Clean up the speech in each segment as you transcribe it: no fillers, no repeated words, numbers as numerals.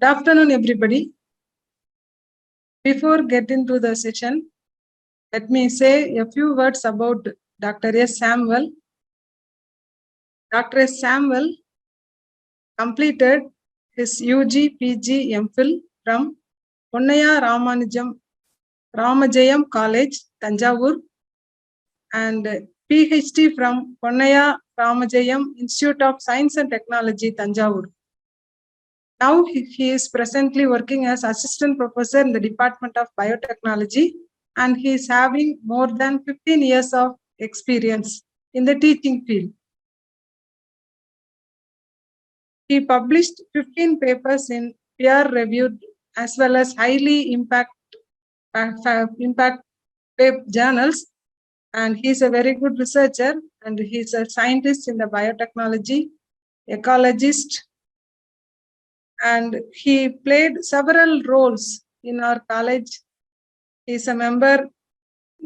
Good afternoon, everybody. Before getting to the session, let me say a few words about Dr. S. Samuel. Dr. S. Samuel completed his UG, PG, MPhil from Ponnaya Ramajayam College, Tanjavur, and PhD from Ponnaya Ramajayam Institute of Science and Technology, Tanjavur. Now he is presently working as assistant professor in the Department of Biotechnology, and he is having more than 15 years of experience in the teaching field. He published 15 papers in peer-reviewed as well as highly impact journals, and he is a very good researcher, and he is a scientist in the biotechnology, ecologist, and he played several roles in our college. He is a member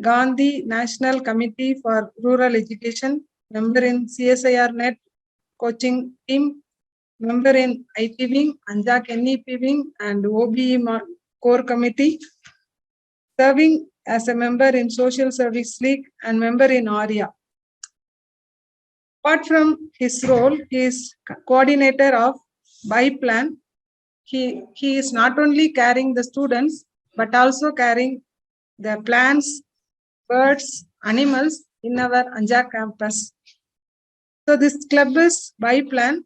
Gandhi National Committee for Rural Education, member in CSIR Net coaching team, member in IT Wing, Anjak NEP Wing, and OBE Core Committee, serving as a member in Social Service League and member in ARIA. Apart from his role, he is coordinator of BiPlan. He is not only carrying the students, but also carrying the plants, birds, animals in our Anjak campus. So this club is BiPlan.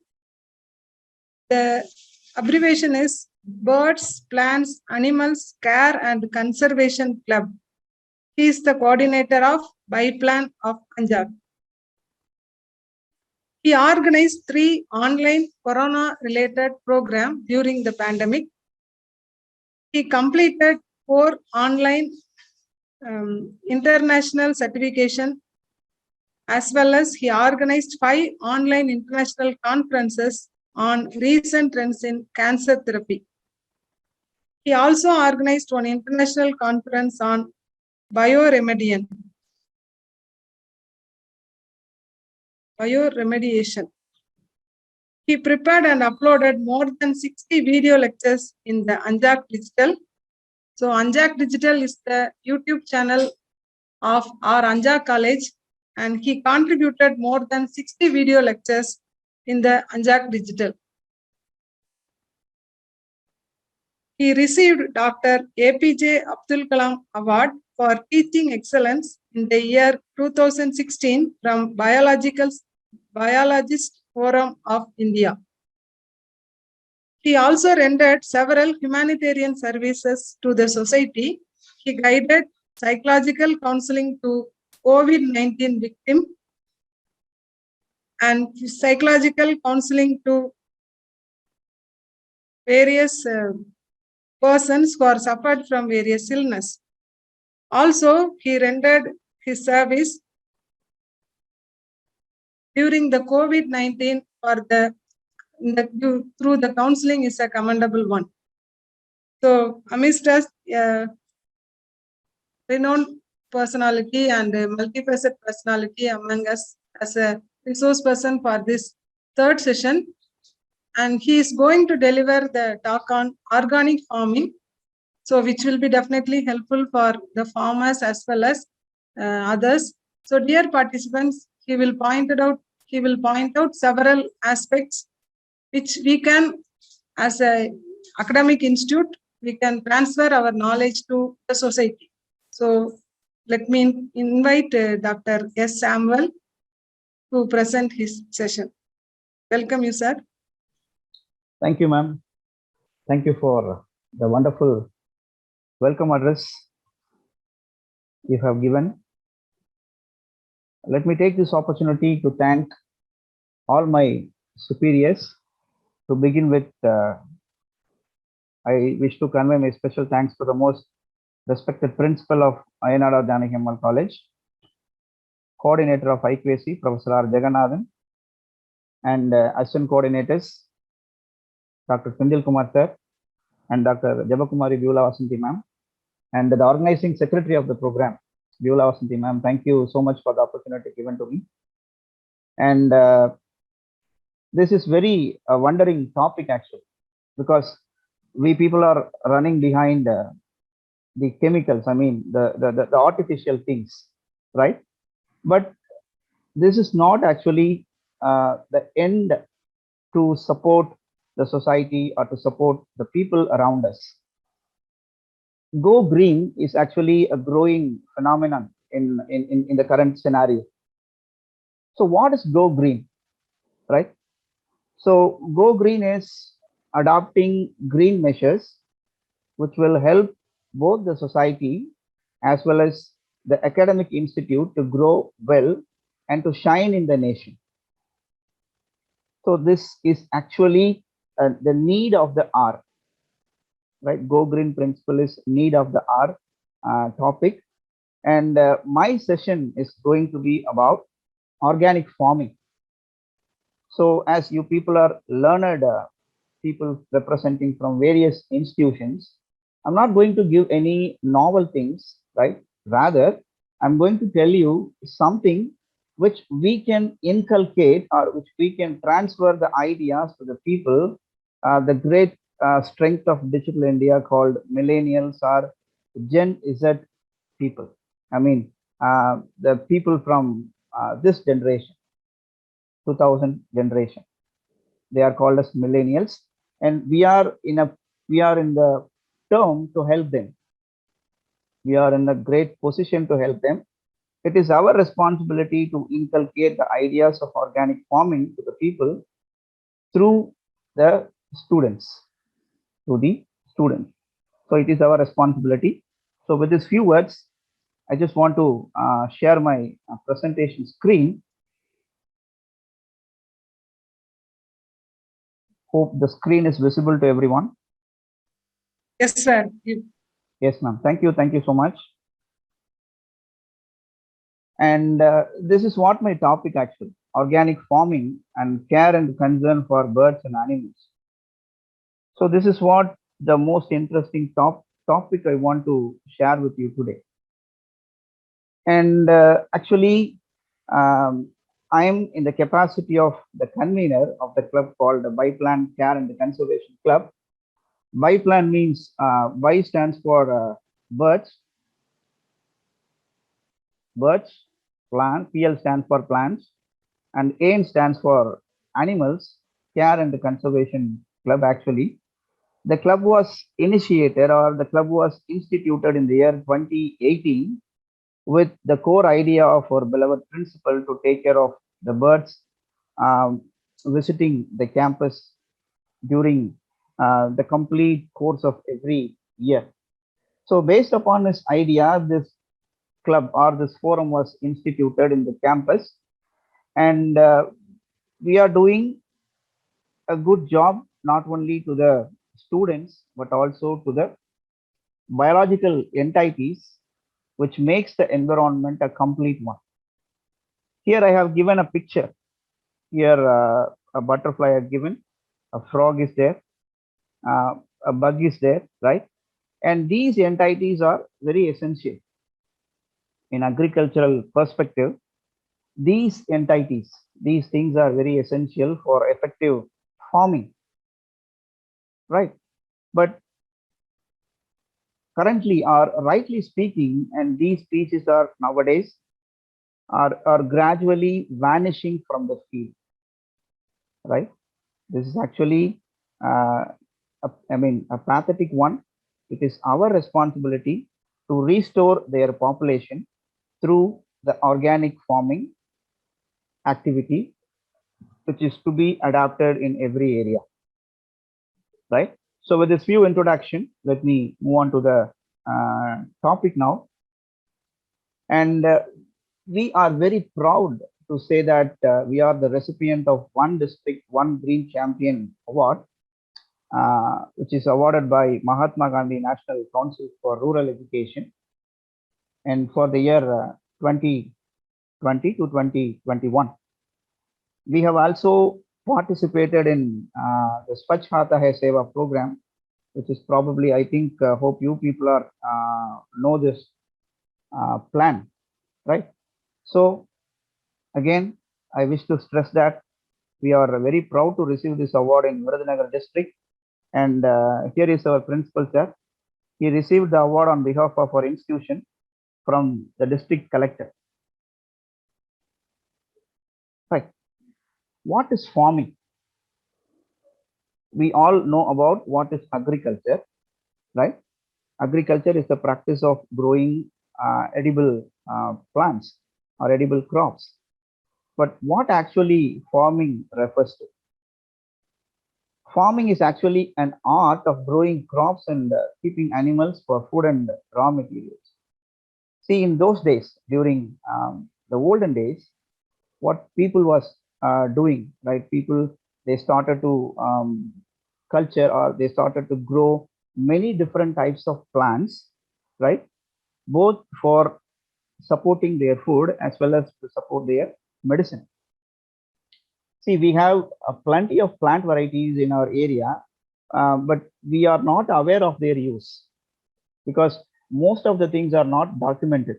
The abbreviation is Birds, Plants, Animals Care and Conservation Club. He is the coordinator of BiPlan of Anjak. He organized 3 online corona-related programs during the pandemic. He completed 4 online international certification, as well as he organized 5 online international conferences on recent trends in cancer therapy. He also organized 1 international conference on bioremediation. He prepared and uploaded more than 60 video lectures in the Anjak Digital. So Anjak Digital is the YouTube channel of our Anjak College, and he contributed more than 60 video lectures in the Anjak Digital. He received Dr. APJ Abdul Kalam Award for Teaching Excellence in the year 2016 from Biologist Forum of India. He also rendered several humanitarian services to the society. He guided psychological counseling to COVID-19 victims and psychological counseling to various persons who are suffered from various illness. Also, he rendered his service during the COVID-19 through the counseling is a commendable one. So, amidst us, renowned personality and multifaceted personality among us as a resource person for this 3rd session, and he is going to deliver the talk on organic farming, so which will be definitely helpful for the farmers as well as others. So, dear participants, he will point out several aspects which we can, as a academic institute, we can transfer our knowledge to the society. So let me invite Dr. S. Samuel to present his session. Welcome you, sir. Thank you, ma'am. Thank you for the wonderful welcome address you have given. Let me take this opportunity to thank all my superiors. To begin with, I wish to convey my special thanks to the most respected principal of Ayanada Janakimmal College, coordinator of IQAC, Professor R. Jagannathan, and assistant coordinators, Dr. Sendil Kumar sir and Dr. Jabakumari Vyula Vasanthi ma'am, and the organizing secretary of the program, Vyula Vasanthi ma'am. Thank you so much for the opportunity given to me. And this is very wondering topic actually, because we people are running behind the chemicals, I mean, the artificial things, right? But this is not actually the end to support the society or to support the people around us. Go green is actually a growing phenomenon in the current scenario. So what is go green, right? So go green is adopting green measures which will help both the society as well as the academic institute to grow well and to shine in the nation. So this is actually the need of the hour, right? Go green principle is need of the hour topic. And my session is going to be about organic farming. So as you people are learned people representing from various institutions, I'm not going to give any novel things, right? Rather, I'm going to tell you something which we can inculcate or which we can transfer the ideas to the people. The great strength of digital India called millennials or Gen Z people. I mean, the people from this generation, 2000 generation. They are called as millennials, and we are in the term to help them. We are in a great position to help them. It is our responsibility to inculcate the ideas of organic farming to the people through the students, to the students. So it is our responsibility. So with these few words, I just want to share my presentation screen. Hope the screen is visible to everyone. Yes, sir. Yes, ma'am. Thank you. Thank you so much. And this is what my topic actually, organic farming and care and concern for birds and animals. So this is what the most interesting topic I want to share with you today. And actually, I am in the capacity of the convener of the club called the Byplan Care and Conservation Club. Byplan means By stands for birds, plant, PL stands for plants, and AIM stands for Animals Care and Conservation Club. Actually, the club was initiated or the club was instituted in the year 2018 with the core idea of our beloved principle to take care of the birds um, visiting the campus during the complete course of every year. So based upon this idea, this club or this forum was instituted in the campus, and we are doing a good job not only to the students but also to the biological entities which makes the environment a complete one. Here I have given a picture. Here a butterfly are given, a frog is there, uh, a bug is there, right? And these entities are very essential in agricultural perspective. These entities, these things are very essential for effective farming, right? But currently, or rightly speaking, and these species are nowadays are gradually vanishing from the field, right? This is actually, a pathetic one. It is our responsibility to restore their population through the organic farming activity, which is to be adapted in every area, right? So with this few introduction, let me move on to the topic now. And we are very proud to say that we are the recipient of One District, One Green Champion Award, which is awarded by Mahatma Gandhi National Council for Rural Education, and for the year 2020 to 2021. We have also participated in the Swachhata Hai Seva program, which is probably, I think, hope you people are know this plan, right? So again, I wish to stress that we are very proud to receive this award in Virudunagar district, And here is our principal, sir. He received the award on behalf of our institution from the district collector. Right. What is farming? We all know about what is agriculture, right? Agriculture is the practice of growing edible plants or edible crops. But what actually farming refers to? Farming is actually an art of growing crops and keeping animals for food and raw materials. See, in those days, during the olden days, what people was doing, right? People, they started to culture, or they started to grow many different types of plants, right? Both for supporting their food as well as to support their medicine. See, we have plenty of plant varieties in our area, but we are not aware of their use because most of the things are not documented,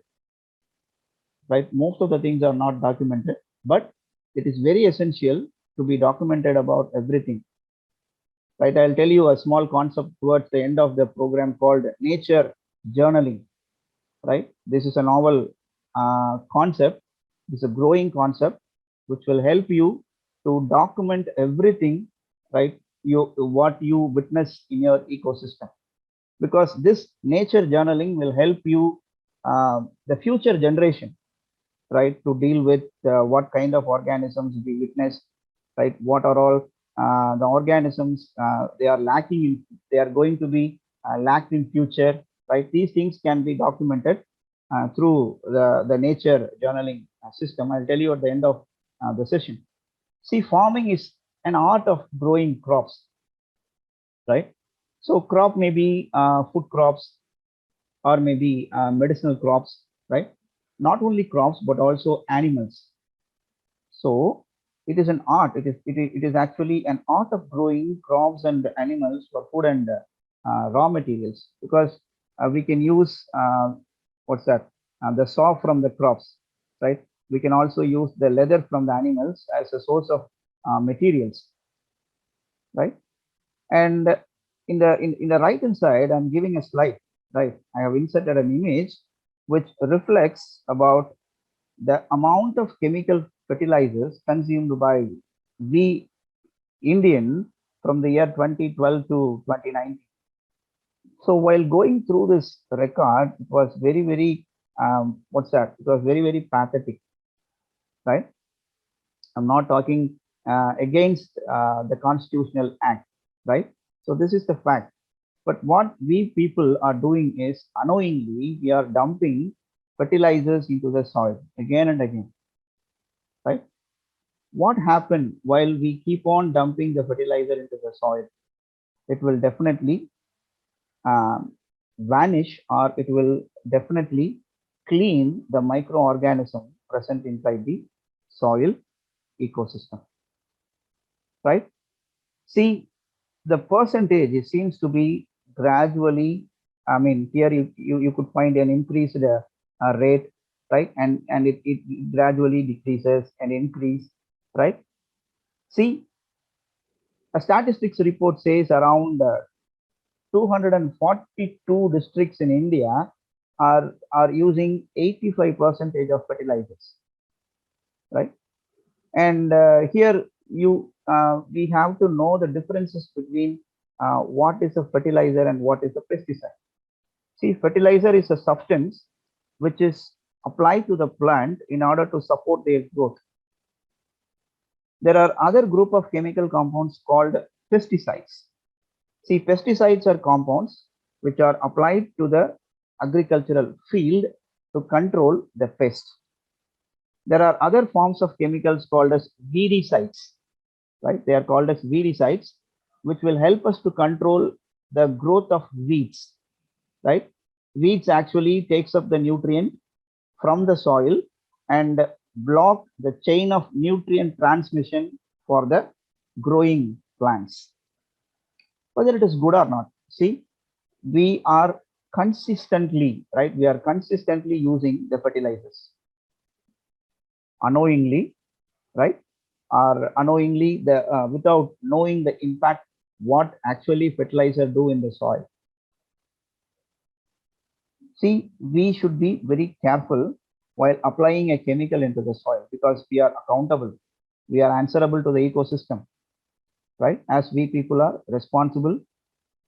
right? Most of the things are not documented, but it is very essential to be documented about everything, right? I'll tell you a small concept towards the end of the program called nature journaling, right? This is a novel concept. It's a growing concept which will help you to document everything, right? What you witness in your ecosystem, because this nature journaling will help you, the future generation, right, to deal with what kind of organisms we witness, right? What are all the organisms they are lacking in, they are going to be lacked in future, right? These things can be documented through the nature journaling system. I'll tell you at the end of the session. See, farming is an art of growing crops, right? So crop may be food crops or maybe medicinal crops, right? Not only crops, but also animals. So it is an art. It is actually an art of growing crops and animals for food and raw materials, because we can use what's that? The saw from the crops, right? We can also use the leather from the animals as a source of materials, right? And in the right hand side, I'm giving a slide, right? I have inserted an image which reflects about the amount of chemical fertilizers consumed by the Indian from the year 2012 to 2019. So while going through this record, it was very, very, what's that? It was very, very pathetic, right? I'm not talking against the Constitutional Act, right? So this is the fact. But what we people are doing is unknowingly, we are dumping fertilizers into the soil again and again, right? What happened while we keep on dumping the fertilizer into the soil? It will definitely vanish, or it will definitely clean the microorganism present inside the soil ecosystem, right? See, the percentage, it seems to be gradually, I mean, here you could find an increased rate, right? And it gradually decreases and increase, right? See, a statistics report says around 242 districts in India are using 85% of fertilizers, right? And here we have to know the differences between what is a fertilizer and what is a pesticide. See, fertilizer is a substance which is applied to the plant in order to support their growth. There are other group of chemical compounds called pesticides. See, pesticides are compounds which are applied to the agricultural field to control the pest. There are other forms of chemicals called as weedicides, right? They are called as weedicides, which will help us to control the growth of weeds, right? Weeds actually takes up the nutrient from the soil and block the chain of nutrient transmission for the growing plants. Whether it is good or not, see, we are consistently, right? We are consistently using the fertilizers unknowingly, right? Or unknowingly, the without knowing the impact what actually fertilizer do in the soil. See, we should be very careful while applying a chemical into the soil because we are accountable. We are answerable to the ecosystem, right? As we people are responsible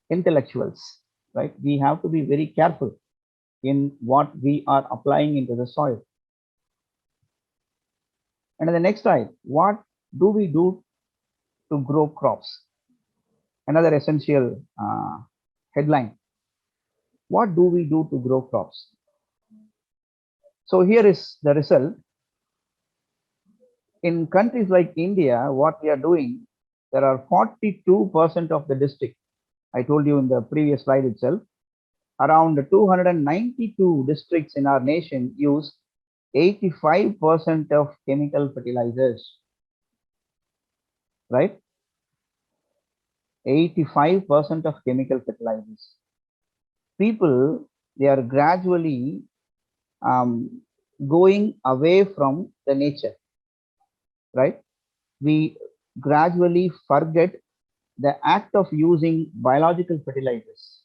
intellectuals, right? We have to be very careful in what we are applying into the soil. And in the next slide, what do we do to grow crops? Another essential headline. What do we do to grow crops? So here is the result. In countries like India, what we are doing, there are 42% of the district. I told you in the previous slide itself, around 292 districts in our nation use 85% of chemical fertilizers, right? 85% of chemical fertilizers. People, they are gradually going away from the nature, right? We gradually forget the act of using biological fertilizers.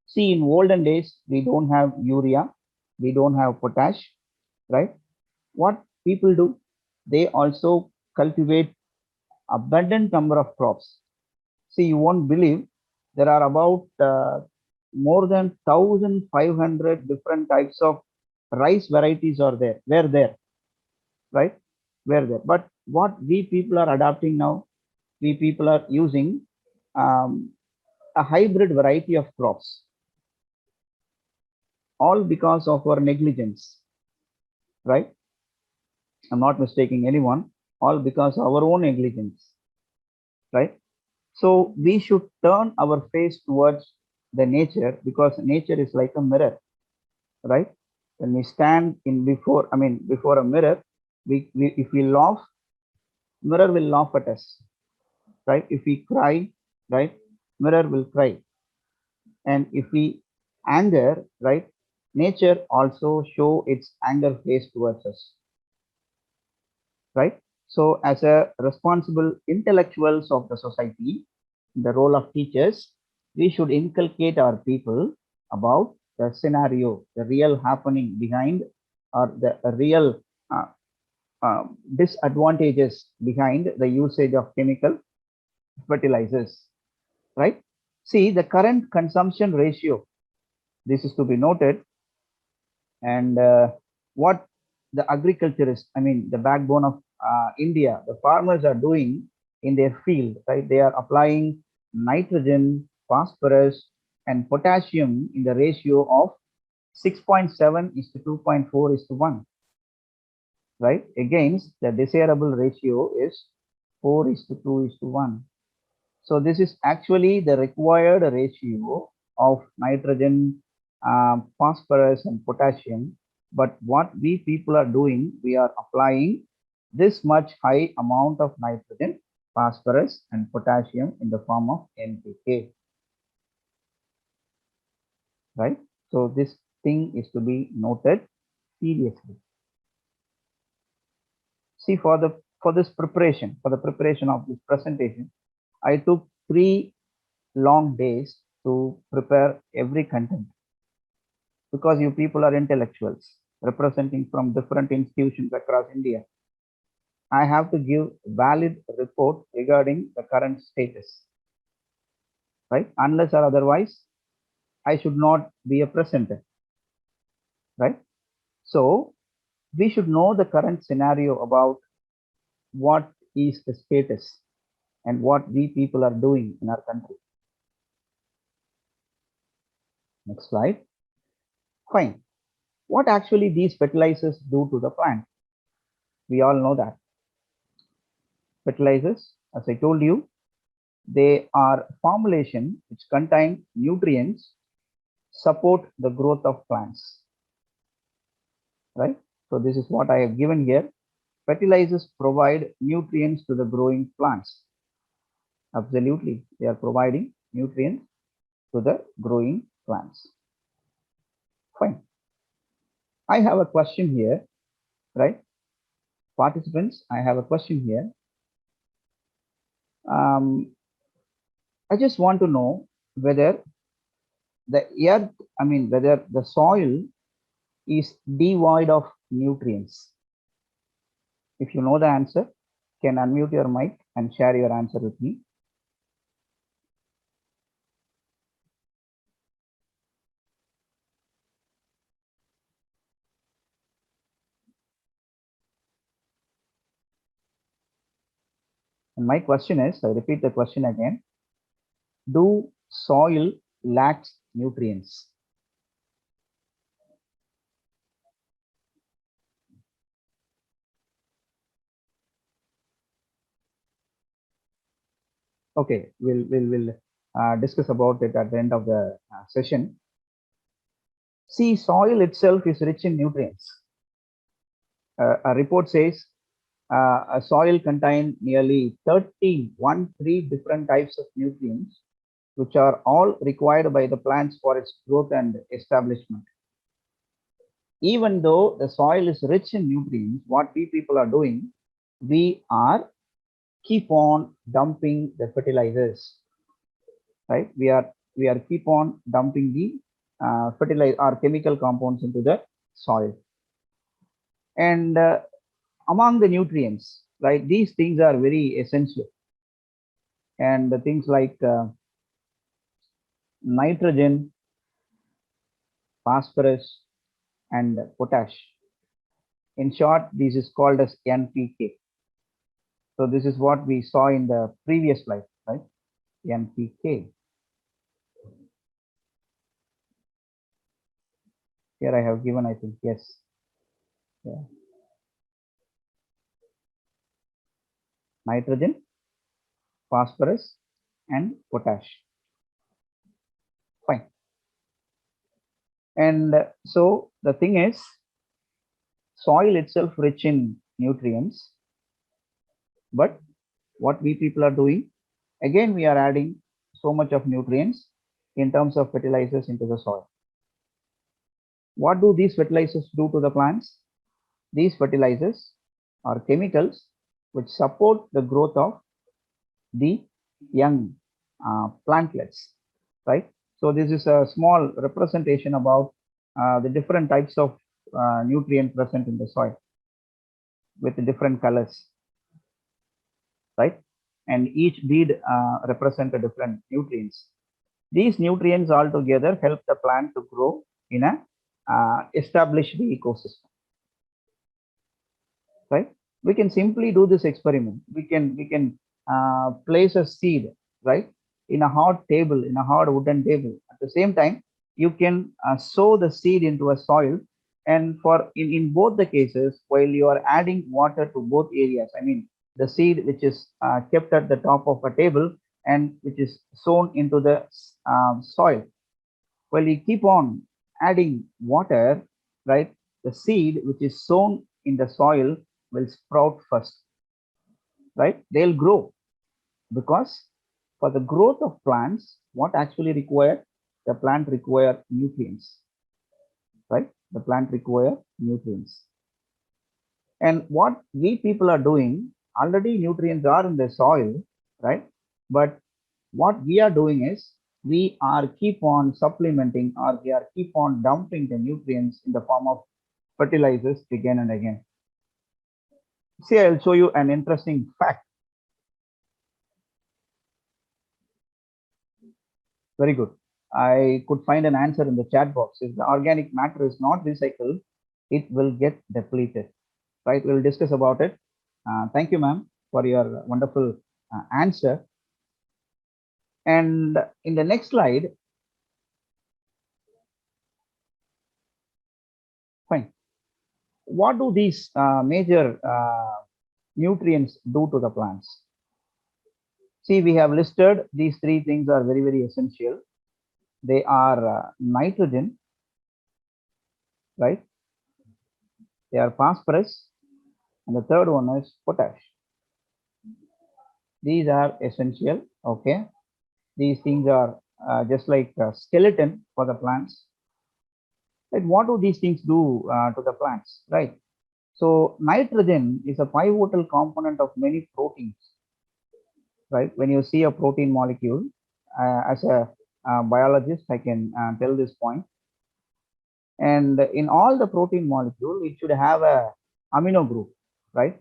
See, in olden days, we don't have urea, we don't have potash, right? What people do, they also cultivate abundant number of crops. See, you won't believe there are about more than 1,500 different types of rice varieties are there. Were there, right? Were there. But what we people are adopting now, we people are using a hybrid variety of crops, all because of our negligence, right? I'm not mistaking anyone, all because of our own negligence, right? So we should turn our face towards the nature because nature is like a mirror, right? When we stand in before a mirror, if we laugh, mirror will laugh at us, right? If we cry, right, mirror will cry. And if we anger, right, nature also show its anger face towards us, right? So as a responsible intellectuals of the society, the role of teachers, we should inculcate our people about the scenario, the real happening behind, or the real disadvantages behind the usage of chemical fertilizers, right? See, the current consumption ratio, this is to be noted, and what the agriculturists, the backbone of India, the farmers are doing in their field, right? They are applying nitrogen, phosphorus, and potassium in the ratio of 6.7 is to 2.4 is to 1, right? Against the desirable ratio is 4 is to 2 is to 1. So this is actually the required ratio of nitrogen, phosphorus, and potassium. But what we people are doing, we are applying this much high amount of nitrogen, phosphorus, and potassium in the form of NPK, right? So this thing is to be noted seriously. See, for the preparation of this presentation, I took 3 long days to prepare every content because you people are intellectuals representing from different institutions across India. I have to give valid report regarding the current status, right? Unless or otherwise, I should not be a presenter, right? So we should know the current scenario about what is the status and what we people are doing in our country. Next slide. Fine. What actually these fertilizers do to the plant? We all know that. Fertilizers, as I told you, they are formulation which contain nutrients, support the growth of plants, right? So this is what I have given here. Fertilizers provide nutrients to the growing plants. Absolutely, they are providing nutrients to the growing plants. Fine. I have a question here, right? Participants, I have a question here. I just want to know whether the earth, whether the soil is devoid of nutrients. If you know the answer, can unmute your mic and share your answer with me. And my question is, I repeat the question again. Do soil lacks nutrients? Okay, we'll discuss about it at the end of the session. See, soil itself is rich in nutrients. A report says a soil contains nearly 13 different types of nutrients, which are all required by the plants for its growth and establishment. Even though the soil is rich in nutrients, what we people are doing, we are keep on dumping the fertilizers, right? We are keep on dumping the fertilizer or chemical compounds into the soil. And among the nutrients, right, these things are very essential. And the things like nitrogen, phosphorus, and potash. In short, this is called as NPK. So this is what we saw in the previous slide, right? NPK. Here I have given, I think, yes. Yeah. Nitrogen, phosphorus, and potash. Fine. And so the thing is, soil itself rich in nutrients, but what we people are doing, again, we are adding so much of nutrients in terms of fertilizers into the soil. What do these fertilizers do to the plants? These fertilizers are chemicals which support the growth of the young plantlets, right? So this is a small representation about the different types of nutrient present in the soil with the different colors, right? And each bead represent a different nutrients. These nutrients all together help the plant to grow in a established ecosystem, right? We can simply do this experiment. We can place a seed, right, in a hard table, in a hard wooden table. At the same time, you can sow the seed into a soil, and for in both the cases, while you are adding water to both areas, I mean the seed which is kept at the top of a table and which is sown into the soil, while you keep on adding water, right, the seed which is sown in the soil will sprout first, right? They'll grow, because for the growth of plants, what actually require? The plant require nutrients, right? The plant require nutrients. And what we people are doing, already nutrients are in the soil, right? But what we are doing is we are keep on supplementing, or we are keep on dumping the nutrients in the form of fertilizers again and again. See, I'll show you an interesting fact. Very good. I could find an answer in the chat box. If the organic matter is not recycled, it will get depleted, right? We'll discuss about it. Thank you, ma'am, for your wonderful answer. And in the next slide, fine. What do these major nutrients do to the plants? See, we have listed these three things are very, very essential. They are nitrogen, right? They are phosphorus, and the third one is potash. These are essential, okay? These things are just like a skeleton for the plants. Right? What do these things do to the plants, right? So nitrogen is a pivotal component of many proteins, right? When you see a protein molecule, as a biologist, I can tell this point. And in all the protein molecule, it should have a amino group, right?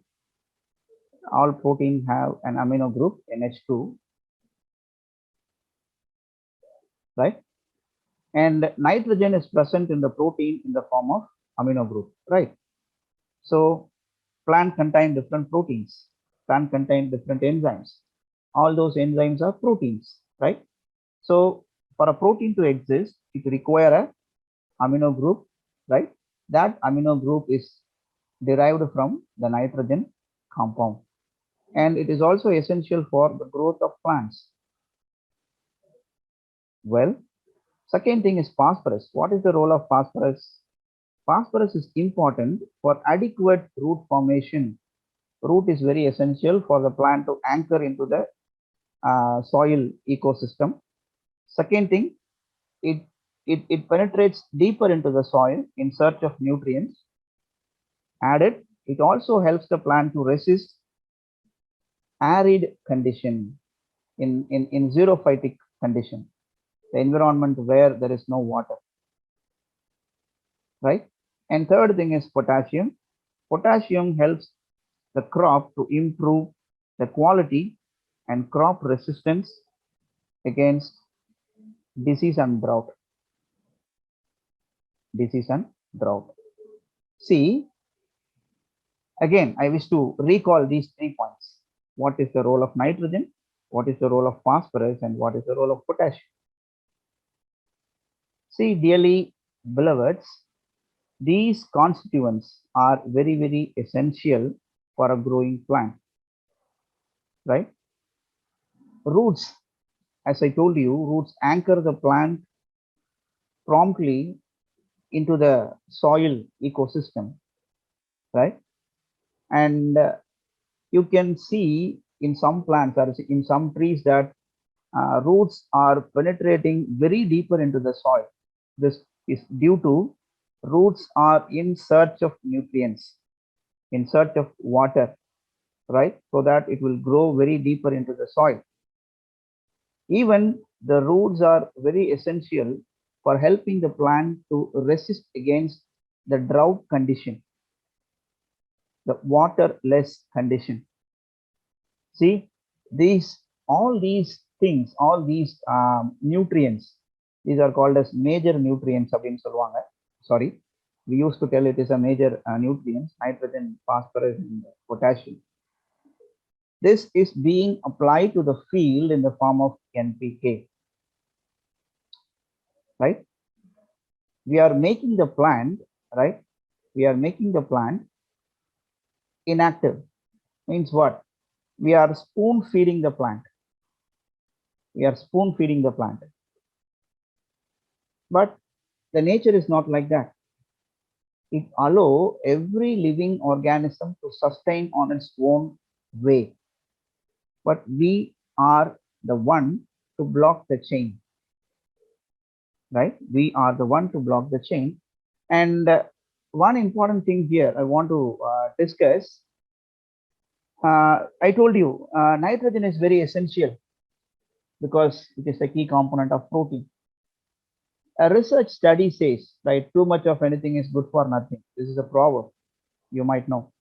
All proteins have an amino group, NH2, right? And nitrogen is present in the protein in the form of amino group, right? So plant contain different proteins, plant contain different enzymes. All those enzymes are proteins, right? So for a protein to exist, it require a amino group, right? That amino group is derived from the nitrogen compound. And it is also essential for the growth of plants. Well, second thing is phosphorus. What is the role of phosphorus? Phosphorus is important for adequate root formation. Root is very essential for the plant to anchor into the soil ecosystem. Second thing, it penetrates deeper into the soil in search of nutrients. Added, it also helps the plant to resist arid condition in xerophytic condition, the environment where there is no water, right? And third thing is potassium. Potassium helps the crop to improve the quality and crop resistance against disease and drought. Disease and drought. See, again, I wish to recall these 3 points. What is the role of nitrogen? What is the role of phosphorus? And what is the role of potassium? See, dearly beloveds, these constituents are very, very essential for a growing plant, right? Roots, as I told you, roots anchor the plant promptly into the soil ecosystem, right? And you can see in some plants or in some trees that roots are penetrating very deeper into the soil. This is due to roots are in search of nutrients, in search of water, right? So that it will grow very deeper into the soil. Even the roots are very essential for helping the plant to resist against the drought condition, the waterless condition. See, all these things, all these nutrients, these are called as major nutrients. Sorry, we used to tell it is a major nutrients: nitrogen, phosphorus, and potassium. This is being applied to the field in the form of NPK, right? We are making the plant, right? We are making the plant inactive. Means what? We are spoon feeding the plant. We are spoon feeding the plant. But the nature is not like that. It allows every living organism to sustain on its own way. But we are the one to block the chain, right? We are the one to block the chain. And one important thing here I want to discuss. I told you nitrogen is very essential because it is a key component of protein. A research study says, right, too much of anything is good for nothing. This is a proverb, you might know,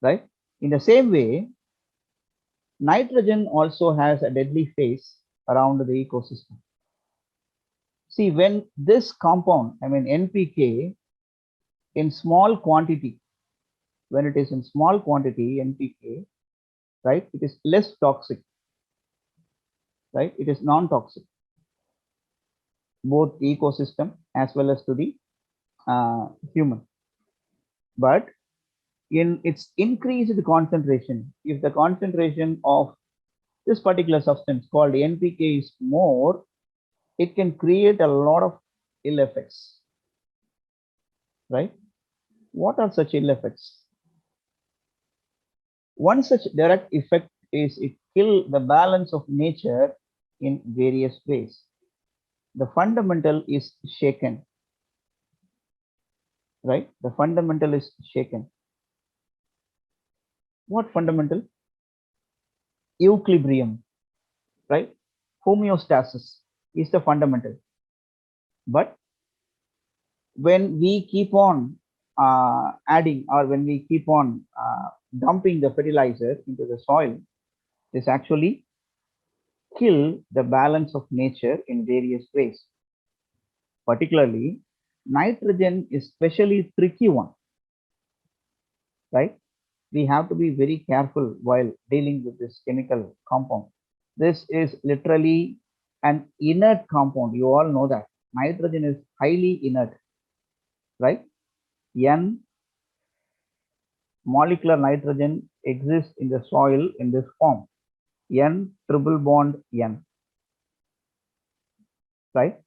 right? In the same way, nitrogen also has a deadly phase around the ecosystem. See, when this compound, I mean NPK, in small quantity, when it is in small quantity, NPK, right, it is less toxic, right? It is non-toxic, both ecosystem as well as to the human. But in its increased concentration, if the concentration of this particular substance called NPK is more, it can create a lot of ill effects, right? What are such ill effects? One such direct effect is it kills the balance of nature in various ways. The fundamental is shaken, right? The fundamental is shaken. What fundamental? Equilibrium, right? homeostasis is the fundamental. But when we keep on adding, or when we keep on dumping the fertilizer into the soil, this actually kill the balance of nature in various ways. Particularly, nitrogen is especially tricky one, right? We have to be very careful while dealing with this chemical compound. This is literally an inert compound. You all know that nitrogen is highly inert, right? N molecular nitrogen exists in the soil in this form, N triple bond N, right?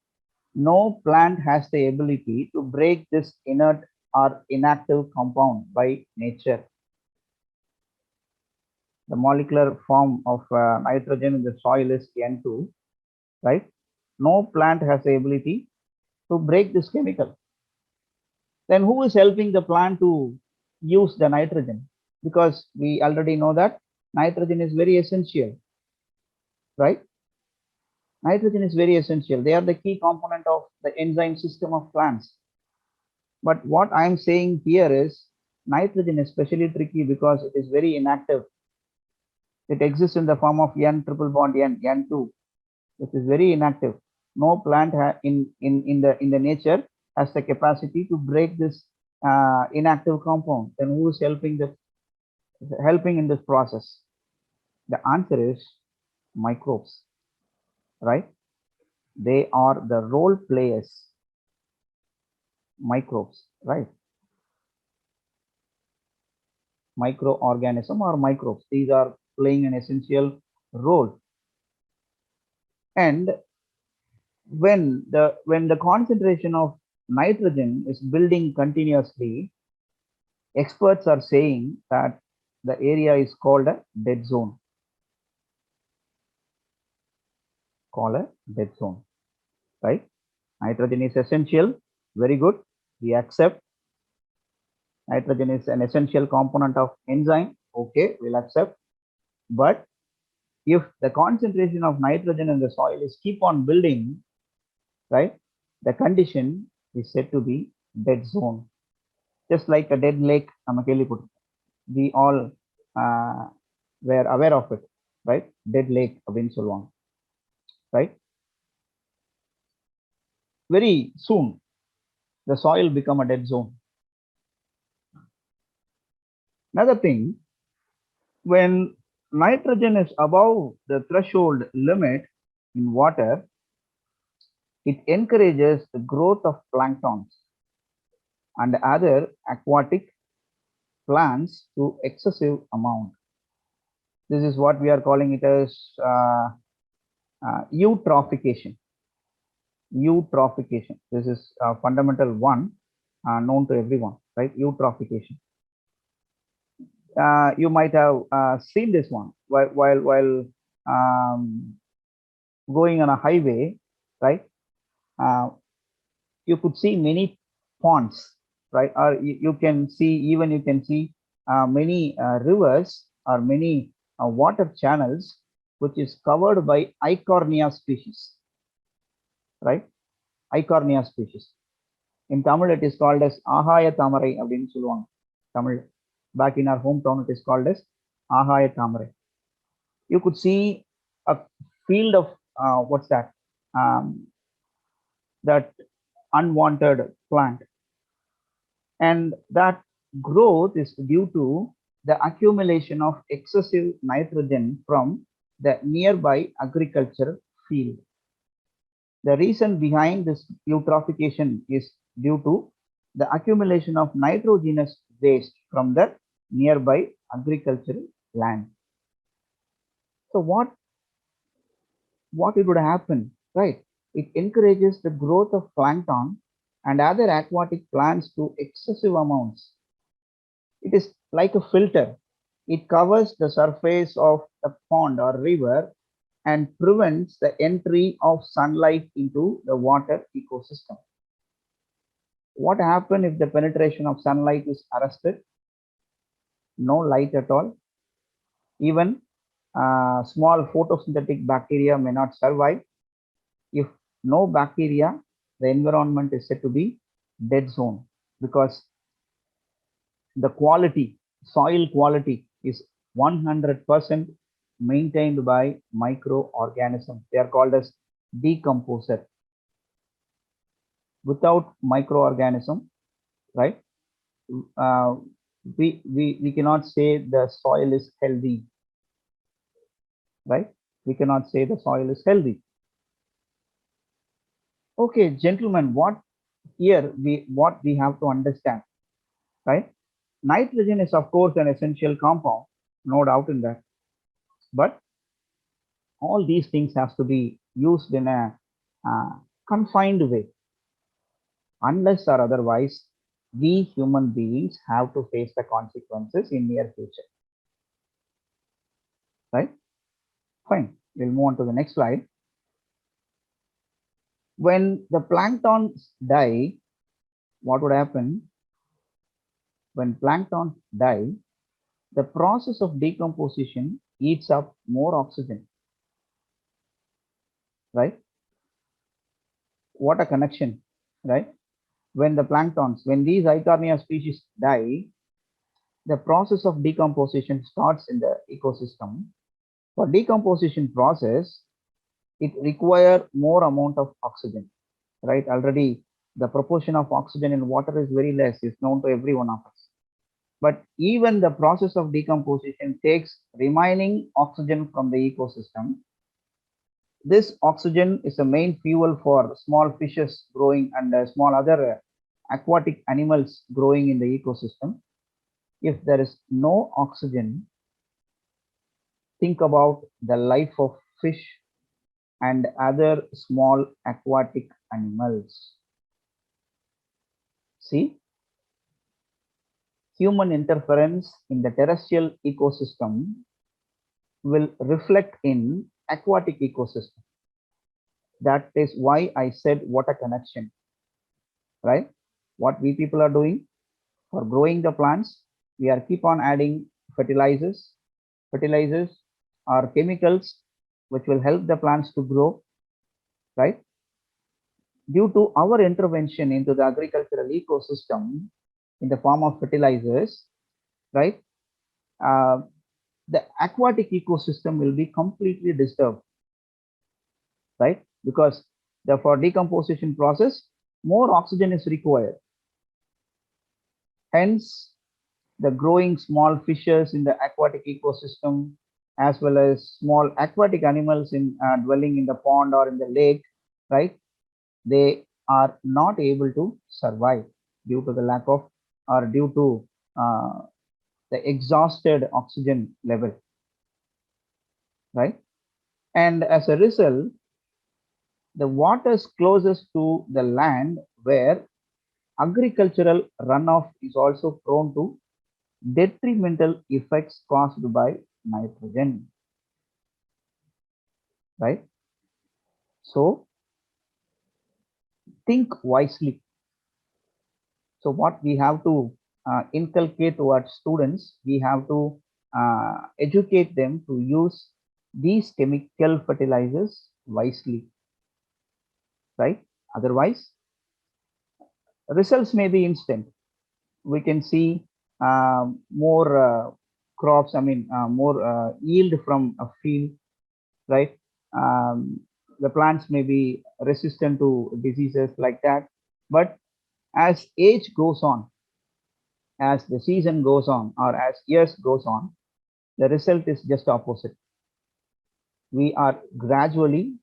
No plant has the ability to break this inert or inactive compound by nature. The molecular form of nitrogen in the soil is N2, right? No plant has the ability to break this chemical. Then who is helping the plant to use the nitrogen? Because we already know that nitrogen is very essential, right? Nitrogen is very essential. They are the key component of the enzyme system of plants. But what I'm saying here is nitrogen is especially tricky because it is very inactive. It exists in the form of N triple bond N, N2, which is very inactive. No plant in the nature has the capacity to break this inactive compound. Then who is helping in this process? The answer is microbes, right? They are the role players. Microbes, right? Microorganism or microbes. These are playing an essential role. And when the concentration of nitrogen is building continuously, experts are saying that the area is called a dead zone. Call a dead zone, right? Nitrogen is essential. Very good. We accept. Nitrogen is an essential component of enzyme. Okay, we'll accept. But if the concentration of nitrogen in the soil is keep on building, right, the condition is said to be dead zone. Just like a dead lake, we all were aware of it, right? Dead lake, right? Very soon, the soil become a dead zone. Another thing, when nitrogen is above the threshold limit in water, it encourages the growth of planktons and other aquatic plants to excessive amount. This is what we are calling it as eutrophication. Eutrophication. This is a fundamental one known to everyone, right? Eutrophication. You might have seen this one while going on a highway, right? You could see many ponds, right? Or you can see many rivers or many water channels which is covered by Eichhornia species, right? Eichhornia species. In Tamil, it is called as Ahaya Tamarai அப்படின்னு சொல்லுவாங்க. Tamil. Back in our hometown, it is called as Ahaya Tamarai. You could see a field of what's that? That unwanted plant, and that growth is due to the accumulation of excessive nitrogen from the nearby agricultural field. The reason behind this eutrophication is due to the accumulation of nitrogenous waste from the nearby agricultural land. So what it would happen, right? It encourages the growth of plankton and other aquatic plants to excessive amounts. It is like a filter. It covers the surface of the pond or river and prevents the entry of sunlight into the water ecosystem. What happens if the penetration of sunlight is arrested? No light at all. Even small photosynthetic bacteria may not survive. If no bacteria, the environment is said to be dead zone, because the quality, soil quality is 100% maintained by microorganisms. They are called as decomposer. Without microorganism, right? We cannot say the soil is healthy, right? We cannot say the soil is healthy. Okay, gentlemen, what we have to understand, right? Nitrogen is of course an essential compound, no doubt in that. But all these things have to be used in a confined way. Unless or otherwise, we human beings have to face the consequences in near future. Right? Fine. We'll move on to the next slide. When the planktons die, what would happen? When planktons die, the process of decomposition eats up more oxygen. Right? What a connection, right? When the planktons, when these Eichhornia species die, the process of decomposition starts in the ecosystem. For decomposition process, it requires more amount of oxygen, right? Already the proportion of oxygen in water is very less, is known to every one of us. But even the process of decomposition takes remaining oxygen from the ecosystem. This oxygen is the main fuel for small fishes growing and small other aquatic animals growing in the ecosystem. If there is no oxygen, think about the life of fish and other small aquatic animals. See, human interference in the terrestrial ecosystem will reflect in aquatic ecosystem. That is why I said what a connection, right? What we people are doing for growing the plants, we are keep on adding fertilizers. Fertilizers are chemicals which will help the plants to grow, right? Due to our intervention into the agricultural ecosystem in the form of fertilizers, right? The aquatic ecosystem will be completely disturbed, right? Because for decomposition process, more oxygen is required. Hence, the growing small fishes in the aquatic ecosystem, as well as small aquatic animals in dwelling in the pond or in the lake, right? They are not able to survive due to the lack of, or due to the exhausted oxygen level, right? And as a result, the waters closest to the land where agricultural runoff is also prone to detrimental effects caused by nitrogen, right? So think wisely. So what we have to inculcate towards students, we have to educate them to use these chemical fertilizers wisely, right? Otherwise, results may be instant. We can see more crops, more yield from a field, right? The plants may be resistant to diseases like that. But as age goes on, as the season goes on, or as years goes on, the result is just opposite. We are gradually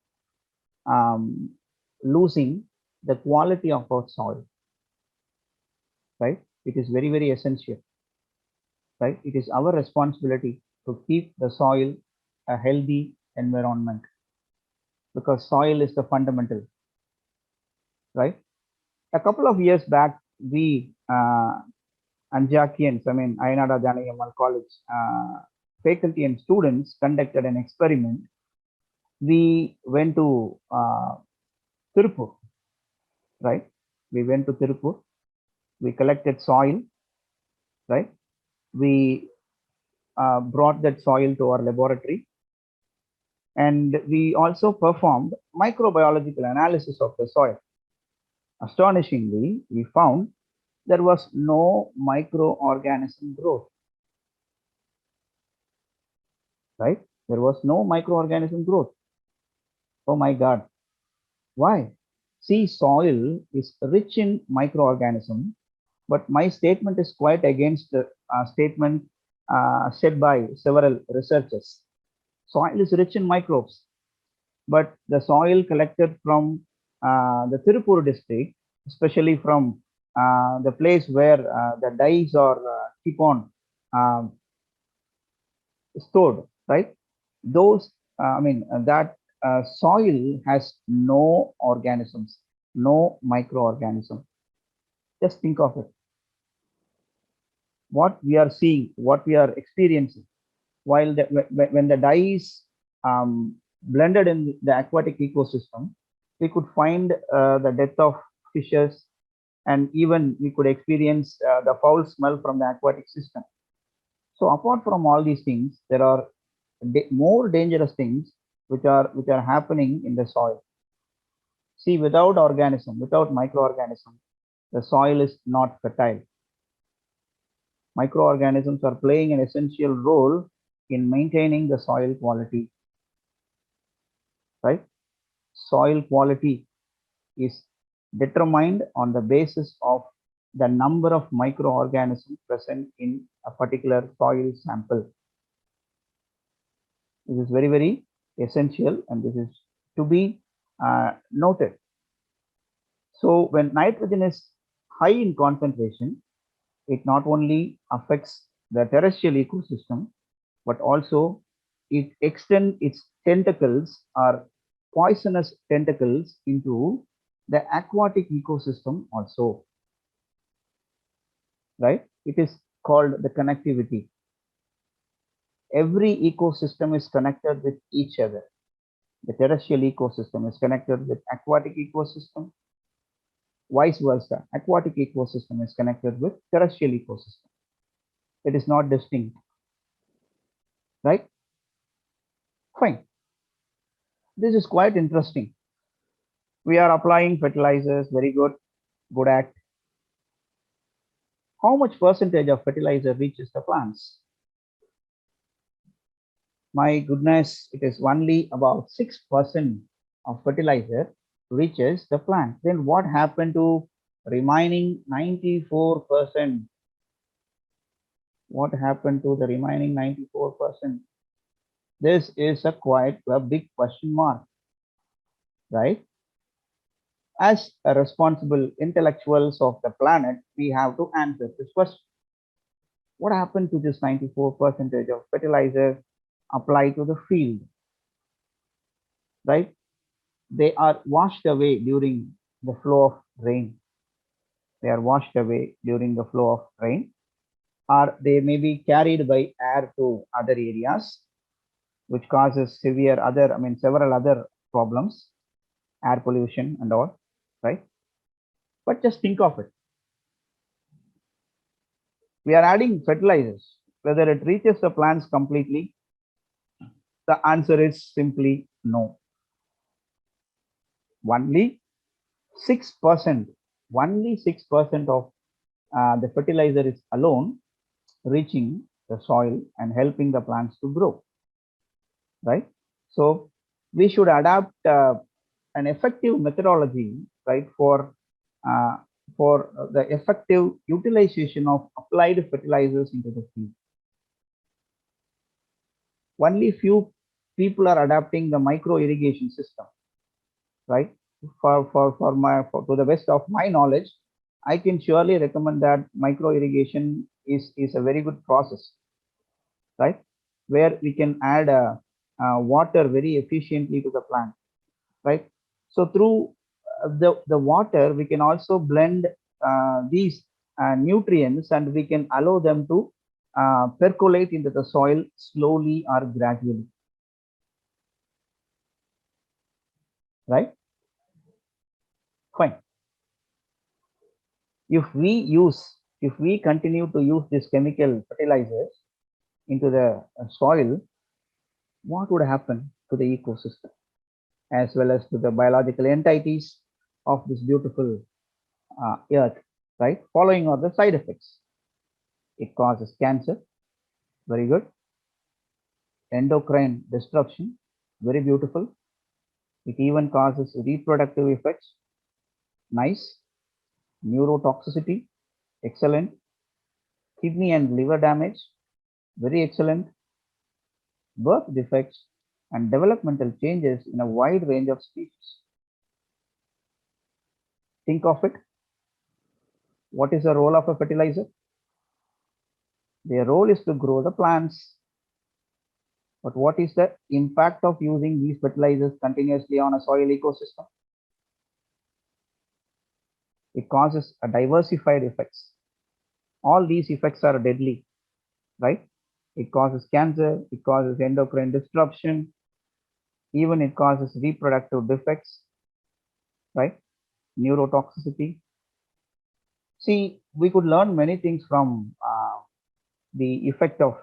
losing the quality of our soil, right? It is very, very essential, right? It is our responsibility to keep the soil a healthy environment, because soil is the fundamental, right? A couple of years back, we Anjakians, Ayanada Janakiyammal College faculty and students conducted an experiment. We went to Tirupur, right? We went to Tirupur. We collected soil, right? We brought that soil to our laboratory. And we also performed microbiological analysis of the soil. Astonishingly, we found there was no microorganism growth, right? There was no microorganism growth. Oh my God. Why? See, soil is rich in microorganisms, but my statement is quite against the statement said by several researchers. Soil is rich in microbes, but the soil collected from the Tirupur district, especially from the place where the dyes are keep on um, stored, right? Those, that soil has no organisms, no microorganism. Just think of it. What we are seeing, what we are experiencing, while when the dye is blended in the aquatic ecosystem, we could find the death of fishes, and even we could experience the foul smell from the aquatic system. So apart from all these things, there are more dangerous things which are happening in the soil. See, without organism, without microorganism, the soil is not fertile. Microorganisms are playing an essential role in maintaining the soil quality, right? Soil quality is determined on the basis of the number of microorganisms present in a particular soil sample. This is very, very essential, and this is to be noted. So when nitrogen is high in concentration, it not only affects the terrestrial ecosystem, but also it extends its tentacles or poisonous tentacles into the aquatic ecosystem also, right? It is called the connectivity. Every ecosystem is connected with each other. The terrestrial ecosystem is connected with aquatic ecosystem, vice versa. Aquatic ecosystem is connected with terrestrial ecosystem. It is not distinct, right? Fine. This is quite interesting. We are applying fertilizers, very good, good act. How much percentage of fertilizer reaches the plants? My goodness, it is only about 6% of fertilizer reaches the plant. Then what happened to remaining 94%? What happened to the remaining 94%? This is quite a big question mark, right? As a responsible intellectuals of the planet, we have to answer this question. What happened to this 94% of fertilizer applied to the field, right? They are washed away during the flow of rain. They are washed away during the flow of rain, or they may be carried by air to other areas, which causes severe other, several other problems, air pollution and all, right? But just think of it. We are adding fertilizers, whether it reaches the plants completely, the answer is simply no. Only 6%, only 6% of the fertilizer is alone reaching the soil and helping the plants to grow, right? So we should adapt an effective methodology, right, for the effective utilization of applied fertilizers into the field. Only few people are adapting the micro irrigation system, right? To the best of my knowledge, I can surely recommend that micro irrigation is a very good process, right? Where we can add water very efficiently to the plant, right? So through the water, we can also blend these nutrients, and we can allow them to percolate into the soil slowly or gradually, right? Fine. If we continue to use these chemical fertilizers into the soil, what would happen? to the ecosystem as well as to the biological entities of this beautiful earth, right? Following are the side effects. It causes cancer, very good. Endocrine disruption, very beautiful. It even causes reproductive effects, nice. Neurotoxicity, excellent. Kidney and liver damage, very excellent. Birth defects and developmental changes in a wide range of species. Think of it. What is the role of a fertilizer? Their role is to grow the plants. But what is the impact of using these fertilizers continuously on a soil ecosystem? It causes a diversified effects. All these effects are deadly, right? It causes cancer, it causes endocrine disruption, even it causes reproductive defects, right? Neurotoxicity. See, we could learn many things from the effect of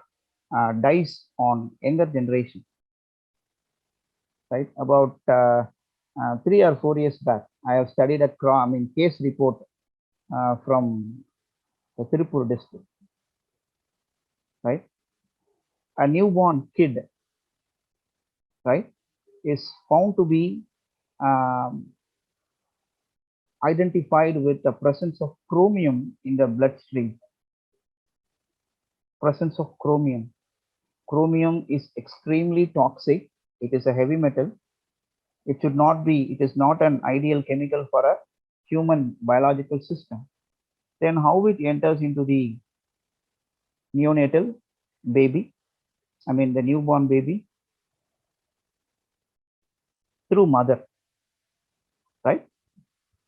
dyes on younger generation, right? About 3 or 4 years back, I have studied a case report from the Tirupur district, right? A newborn kid, right, is found to be identified with the presence of chromium in the bloodstream. Presence of chromium. Chromium is extremely toxic. It is a heavy metal. It should not be, it is not an ideal chemical for a human biological system. Then how it enters into the neonatal baby, the newborn baby, through mother, right?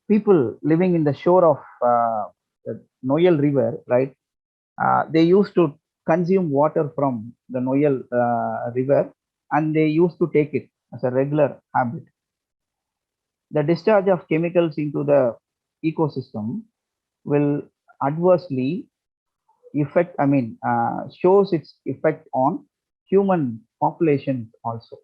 People living in the shore of the Noyal River, right? They used to consume water from the Noyal River, and they used to take it as a regular habit. The discharge of chemicals into the ecosystem will adversely affect, shows its effect on human population also.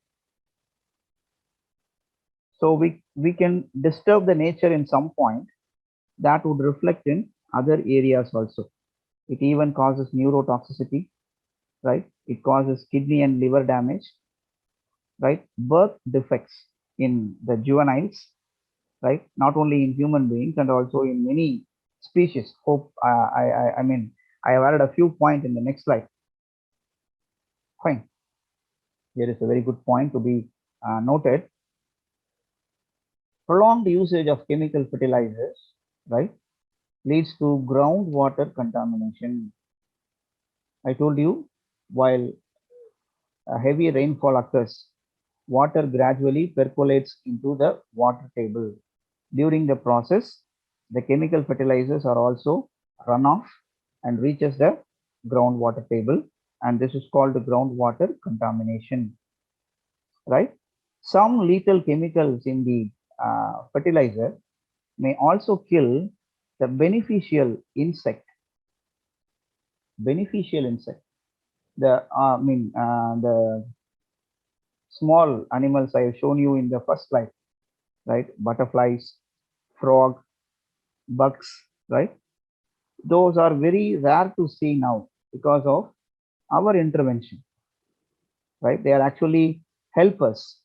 So we can disturb the nature in some point that would reflect in other areas also. It even causes neurotoxicity, right? It causes kidney and liver damage, right? Birth defects in the juveniles, right? Not only in human beings and also in many species. Hope I have added a few points in the next slide. Fine. Here is a very good point to be noted. Prolonged usage of chemical fertilizers, right, leads to groundwater contamination. I told you, while a heavy rainfall occurs, water gradually percolates into the water table. During the process, the chemical fertilizers are also run off and reaches the groundwater table, and this is called the groundwater contamination, right? Some lethal chemicals in the fertilizer may also kill the beneficial insect. The small animals I have shown you in the first slide, right? Butterflies, frog, bugs, right? Those are very rare to see now because of our intervention, right? They are actually helpers.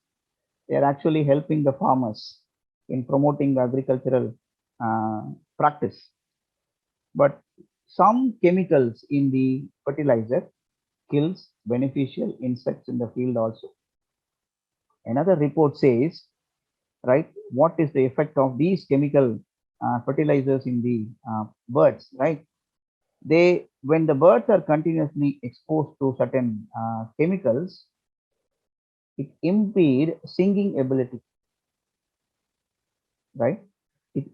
They are actually helping the farmers in promoting the agricultural practice. But some chemicals in the fertilizer kills beneficial insects in the field also. Another report says, right, what is the effect of these chemical fertilizers in the birds, right? When the birds are continuously exposed to certain chemicals, it impede singing ability, right? It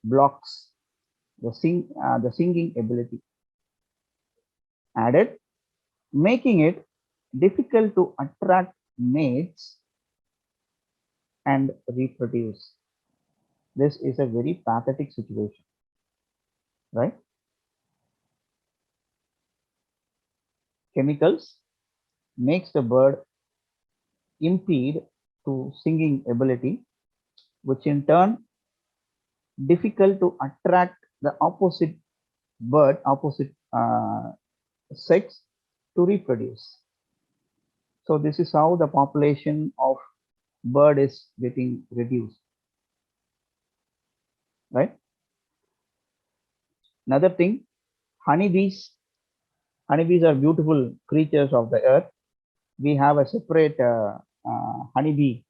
blocks the singing ability. Added, making it difficult to attract mates and reproduce. This is a very pathetic situation, right? Chemicals makes the bird impede to singing ability, which in turn difficult to attract the opposite bird, opposite sex to reproduce. So this is how the population of bird is getting reduced, right? Another thing, honeybees. Honeybees are beautiful creatures of the earth. We have a separate honeybee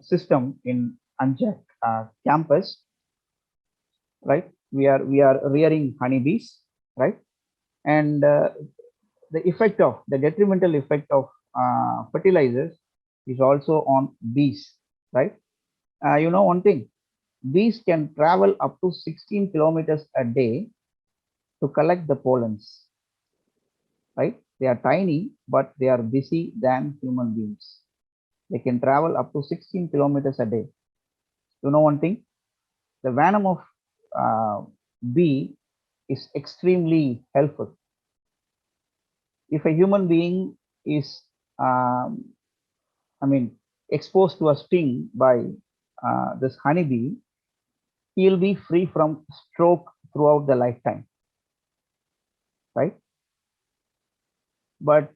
system in Anjak campus, right? We are rearing honeybees, right? And the detrimental effect of fertilizers is also on bees, right? You know one thing, bees can travel up to 16 kilometers a day to collect the pollens, right? They are tiny, but they are busy than human beings. They can travel up to 16 kilometers a day. You know one thing, the venom of bee is extremely helpful. If a human being is, I mean, exposed to a sting by this honeybee, he will be free from stroke throughout the lifetime, right? But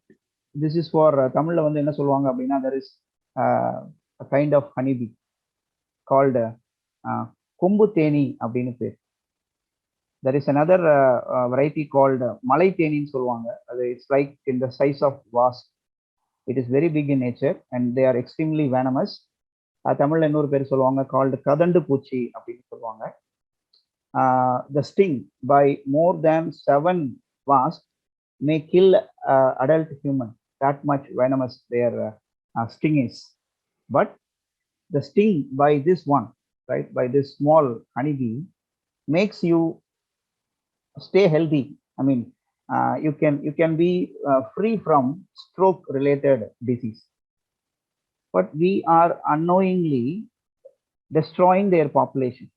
this is for Tamil வந்து என்ன சொல்லுவாங்க அப்படின்னா, there is a kind of honeybee called கொம்பு தேனி அப்படின்னு பேர். There is another variety called மலை தேனின்னு சொல்லுவாங்க. அது it's like in the size of wasp. It is very big in nature and they are extremely venomous. தமிழ்ல இன்னொரு பேர் சொல்லுவாங்க called கதண்டு பூச்சி அப்படின்னு சொல்லுவாங்க. The sting by more than 7 wasps may kill adult human. That much venomous their sting is. But the sting by this one, right, by this small honeybee, makes you stay healthy. I mean, you can be free from stroke related disease. But we are unknowingly destroying their population,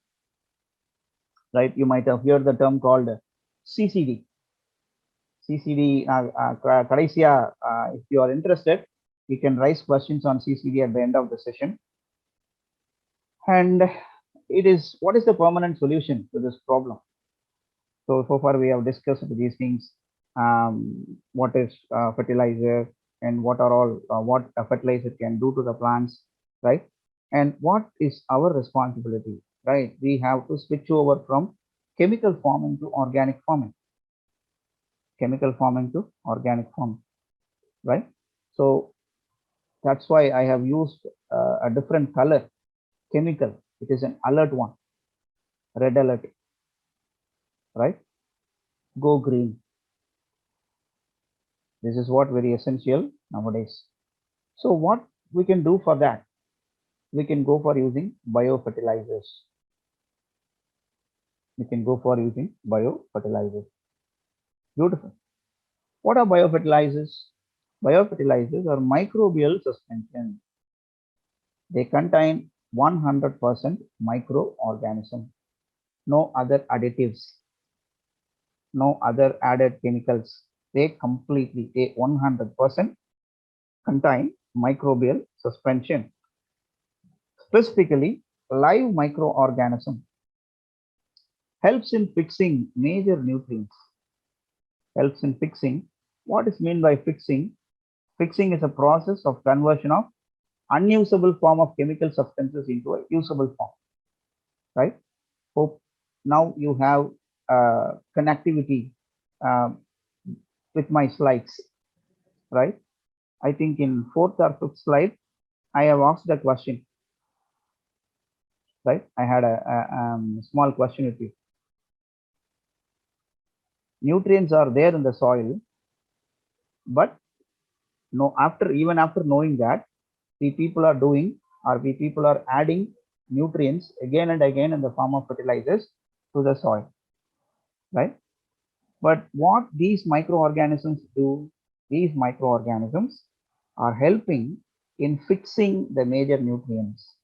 right? You might have heard the term called CCD. CCD, Kadaisiya, if you are interested, you can raise questions on CCD at the end of the session. And it is, what is the permanent solution to this problem? So far we have discussed these things. What is fertilizer and what are all what a fertilizer can do to the plants, right? And what is our responsibility, right? We have to switch over from chemical farming to organic farming. Chemical farming to organic farming, right? So that's why I have used a different color chemical. It is an alert one, red alert, right? Go green. This is what very essential nowadays. So what we can do for that? We can go for using biofertilizers. We can go for using biofertilizers. Beautiful. What are biofertilizers? Biofertilizers are microbial suspension. They contain 100% microorganism, no other additives, no other added chemicals. They 100% contain microbial suspension, specifically live microorganism. Helps in fixing major nutrients. Helps in fixing. What is meant by fixing? Fixing is a process of conversion of unusable form of chemical substances into a usable form, right? Hope now you have connectivity with my slides, right? I think in 4th or 5th slide, I have asked the question, right? I had a small question with you. Nutrients are there in the soil, but no, even after knowing that, we people are doing, or we people are adding nutrients again and again in the form of fertilizers to the soil, right? But what these microorganisms do, these microorganisms are helping in fixing the major nutrients,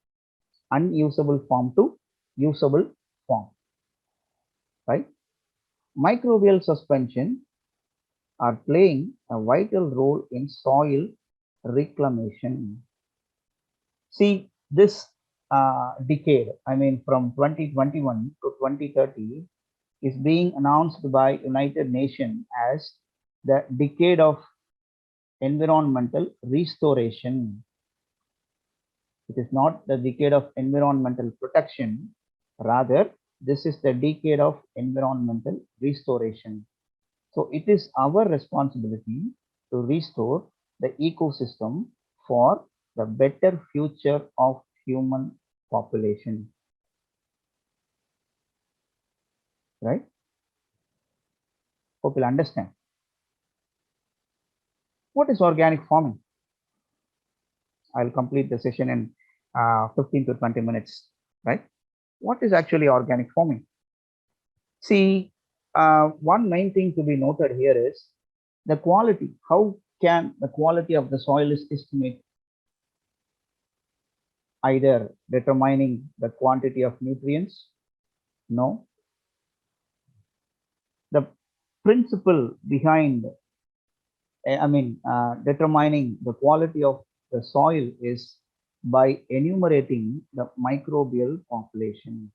unusable form to usable form, right? Microbial suspension are playing a vital role in soil reclamation. See, this decade, I mean from 2021 to 2030, is being announced by United Nations as the decade of environmental restoration. It is not the decade of environmental protection, rather this is the decade of environmental restoration. So it is our responsibility to restore the ecosystem for the better future of human population. Right? Hope you'll understand. What is organic farming? I'll complete the session in 15 to 20 minutes. Right? What is actually organic farming? See, one main thing to be noted here is the quality. How can the quality of the soil is estimated? Either determining the quantity of nutrients? No. The principle behind, determining the quality of the soil is by enumerating the microbial population.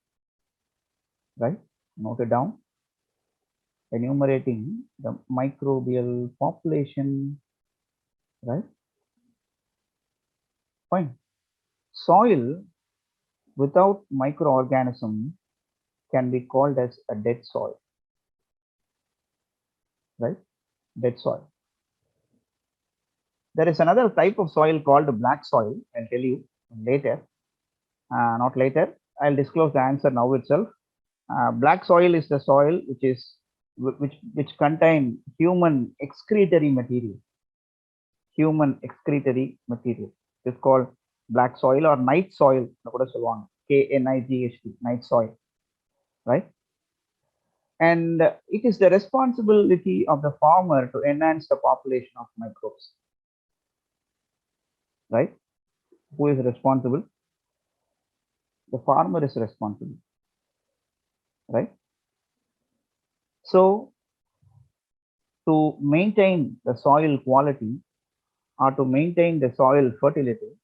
Right? Note it down. Enumerating the microbial population. Right? Fine. Soil without microorganism can be called as a dead soil. Right? Dead soil. There is another type of soil called black soil. I'll tell you later. Not later. I'll disclose the answer now itself. Black soil is the soil which contain human excretory material. Human excretory material. It's called black soil or night soil. KNIGHT, night soil. Right? And it is the responsibility of the farmer to enhance the population of microbes. Right? Who is responsible? The farmer is responsible. Right? So to maintain the soil quality or to maintain the soil fertility,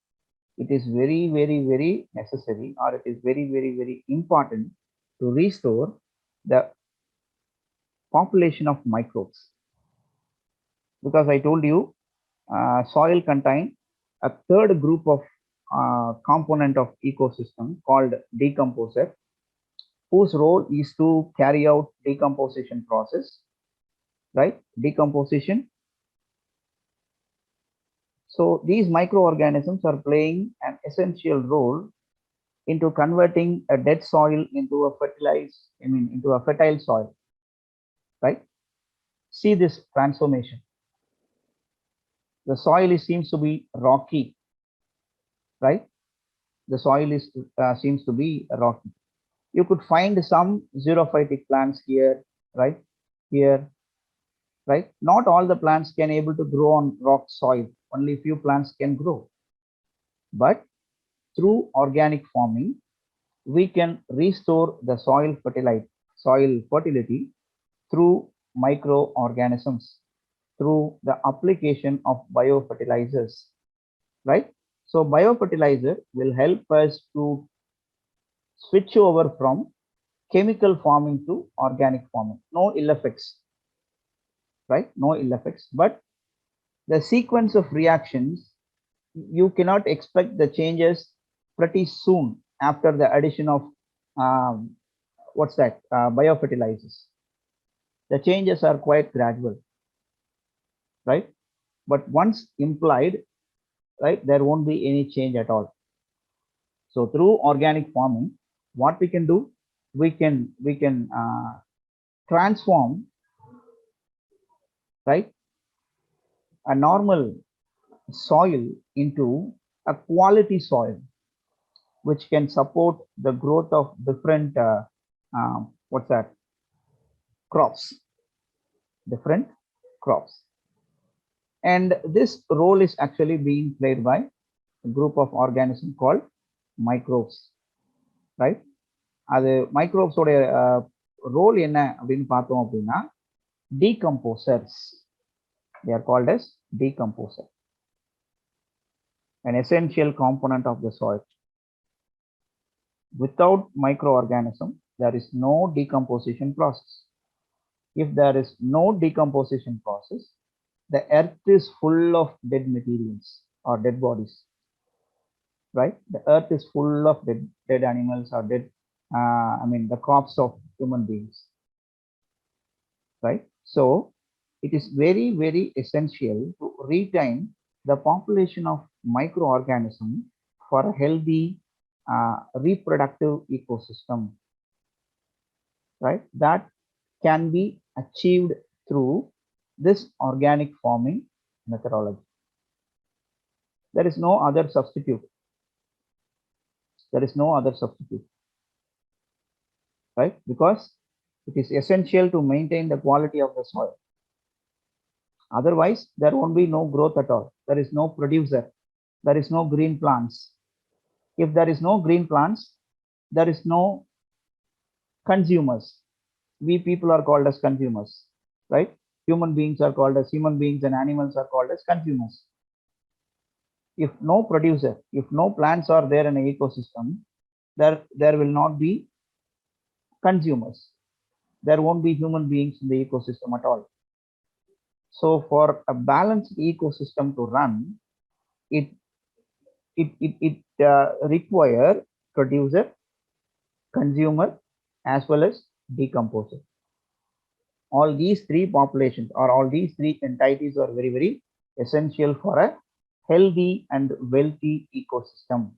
it is very, very, very necessary, or it is very, very, very important to restore the population of microbes. Because I told you, soil contains a third group of component of ecosystem called decomposer, whose role is to carry out decomposition process. Right? Decomposition. So these microorganisms are playing an essential role into converting a dead soil into a fertile soil. Right? See this transformation. The soil seems to be rocky. Right? The soil seems to be rocky. You could find some xerophytic plants here, right? Here, right? Not all the plants can able to grow on rock soil. Only few plants can grow. But through organic farming, we can restore the soil fertility through microorganisms, through the application of biofertilizers. Right? So biofertilizer will help us to switch over from chemical farming to organic farming. No ill effects. Right? No ill effects. But the sequence of reactions, you cannot expect the changes pretty soon after the addition of biofertilizers. The changes are quite gradual. Right? But once implied, right, there won't be any change at all. So through organic farming, what we can do, we can transform, right, a normal soil into a quality soil which can support the growth of different crops. Different crops. And this role is actually being played by a group of organisms called microbes. Right? அது microbes உடைய role என்ன அப்படின்னு பார்த்தோம் அப்படின்னா decomposers. They are called as decomposer. an essential component of the soil. Without microorganism, there is no decomposition process. If there is no decomposition process, the earth is full of dead materials or dead bodies, right? The earth is full of dead animals or dead, the corpse of human beings, right? So it is very, very essential to retain the population of microorganisms for a healthy reproductive ecosystem, right? That can be achieved through this organic farming methodology. There is no other substitute. There is no other substitute, right? Because it is essential to maintain the quality of the soil. Otherwise, there won't be no growth at all. There is no producer. There is no green plants. If there is no green plants, there is no consumers. We people are called as consumers, right? Human beings are called as human beings and animals are called as consumers. If no producer, if no plants are there in an ecosystem, there will not be consumers. There won't be human beings in the ecosystem at all. So for a balanced ecosystem to run, it require producer, consumer, as well as decomposer. All these three populations or all these three entities are very, very essential for a healthy and wealthy ecosystem,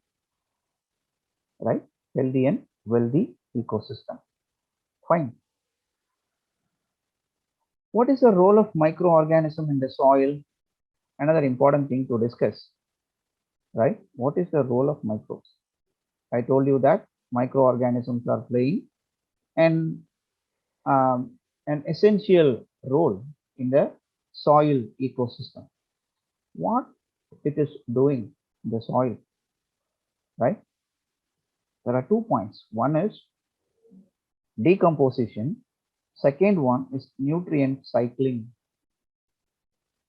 right? Healthy and wealthy ecosystem. Fine. What is the role of microorganism in the soil? Another important thing to discuss, right? What is the role of microbes? I told you that microorganisms are playing an essential role in the soil ecosystem. What it is doing in the soil, right? There are 2 points. One is decomposition. Second one is nutrient cycling.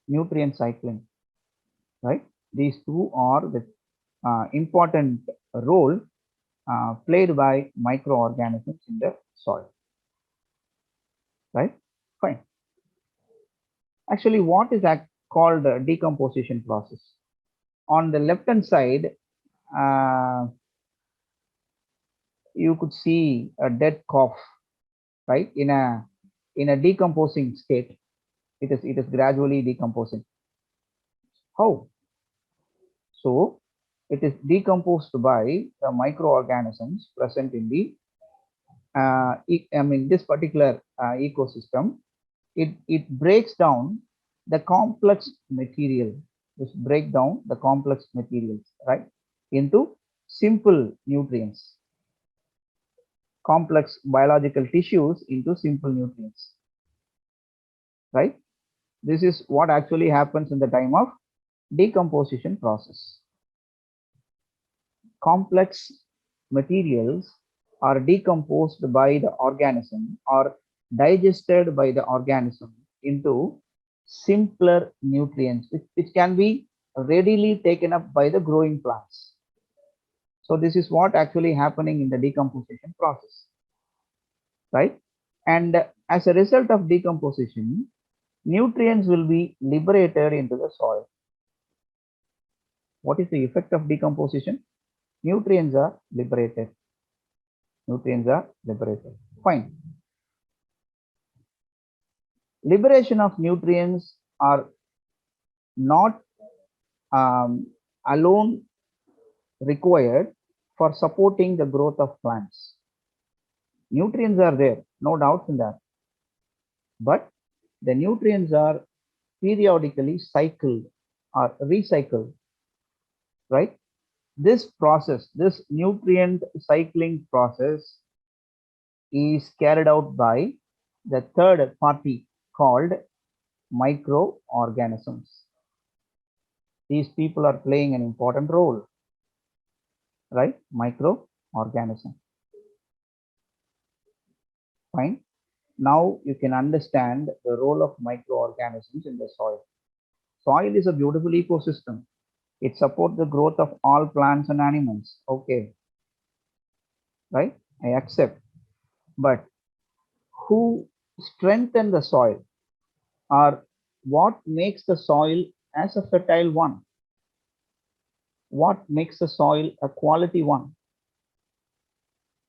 Nutrient cycling, right? These two are the important role played by microorganisms in the soil, right? Fine. Actually, what is that called the decomposition process? On the left hand side, you could see a dead calf, right? In a decomposing state, it is gradually decomposing. How? So it is decomposed by the microorganisms present in the this particular ecosystem. It breaks down the complex material. Just break down the complex materials, right, into simple nutrients. Complex biological tissues into simple nutrients, right? This is what actually happens in the time of decomposition process. Complex materials are decomposed by the organism or digested by the organism into simpler nutrients, which can be readily taken up by the growing plants. So this is what actually happening in the decomposition process, right? And as a result of decomposition, nutrients will be liberated into the soil. What is the effect of decomposition? Nutrients are liberated. Nutrients are liberated. Fine. Liberation of nutrients are not alone required for supporting the growth of plants. Nutrients are there, no doubts in that. But the nutrients are periodically cycled or recycled, right? This process, this nutrient cycling process is carried out by the third party called microorganisms. These people are playing an important role, right? Microorganism. Fine. Now you can understand the role of microorganisms in the soil. Soil is a beautiful ecosystem. It supports the growth of all plants and animals. Okay, right? I accept. But who strengthen the soil, or what makes the soil as a fertile one? What makes the soil a quality one?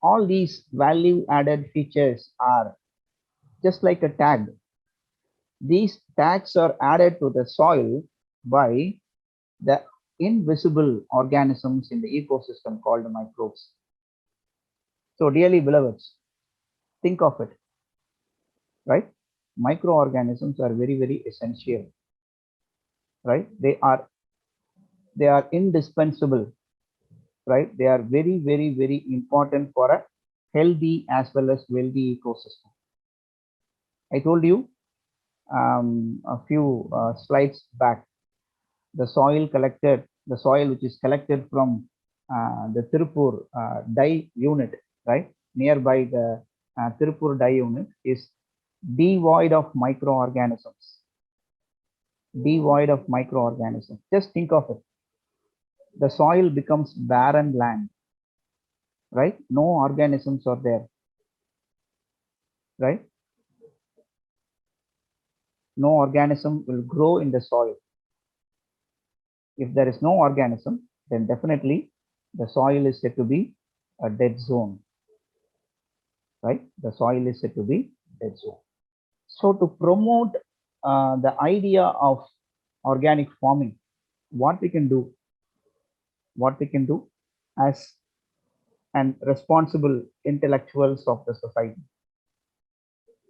All these value added features are just like a tag. These tags are added to the soil by the invisible organisms in the ecosystem called microbes. So, dearly beloveds, think of it, right? Microorganisms are very, very essential, right? They are indispensable, right? They are very, very, very important for a healthy as well as wealthy ecosystem. I told you a few slides back, the soil which is collected from the Tirupur dye unit, right? Nearby the Tirupur dye unit is devoid of microorganisms. Devoid of microorganisms. Just think of it. The soil becomes barren land, right? No organisms are there, right? No organism will grow in the soil. If there is no organism, then definitely the soil is said to be a dead zone, right? The soil is said to be dead zone. So to promote the idea of organic farming, what we can do as and responsible intellectuals of the society.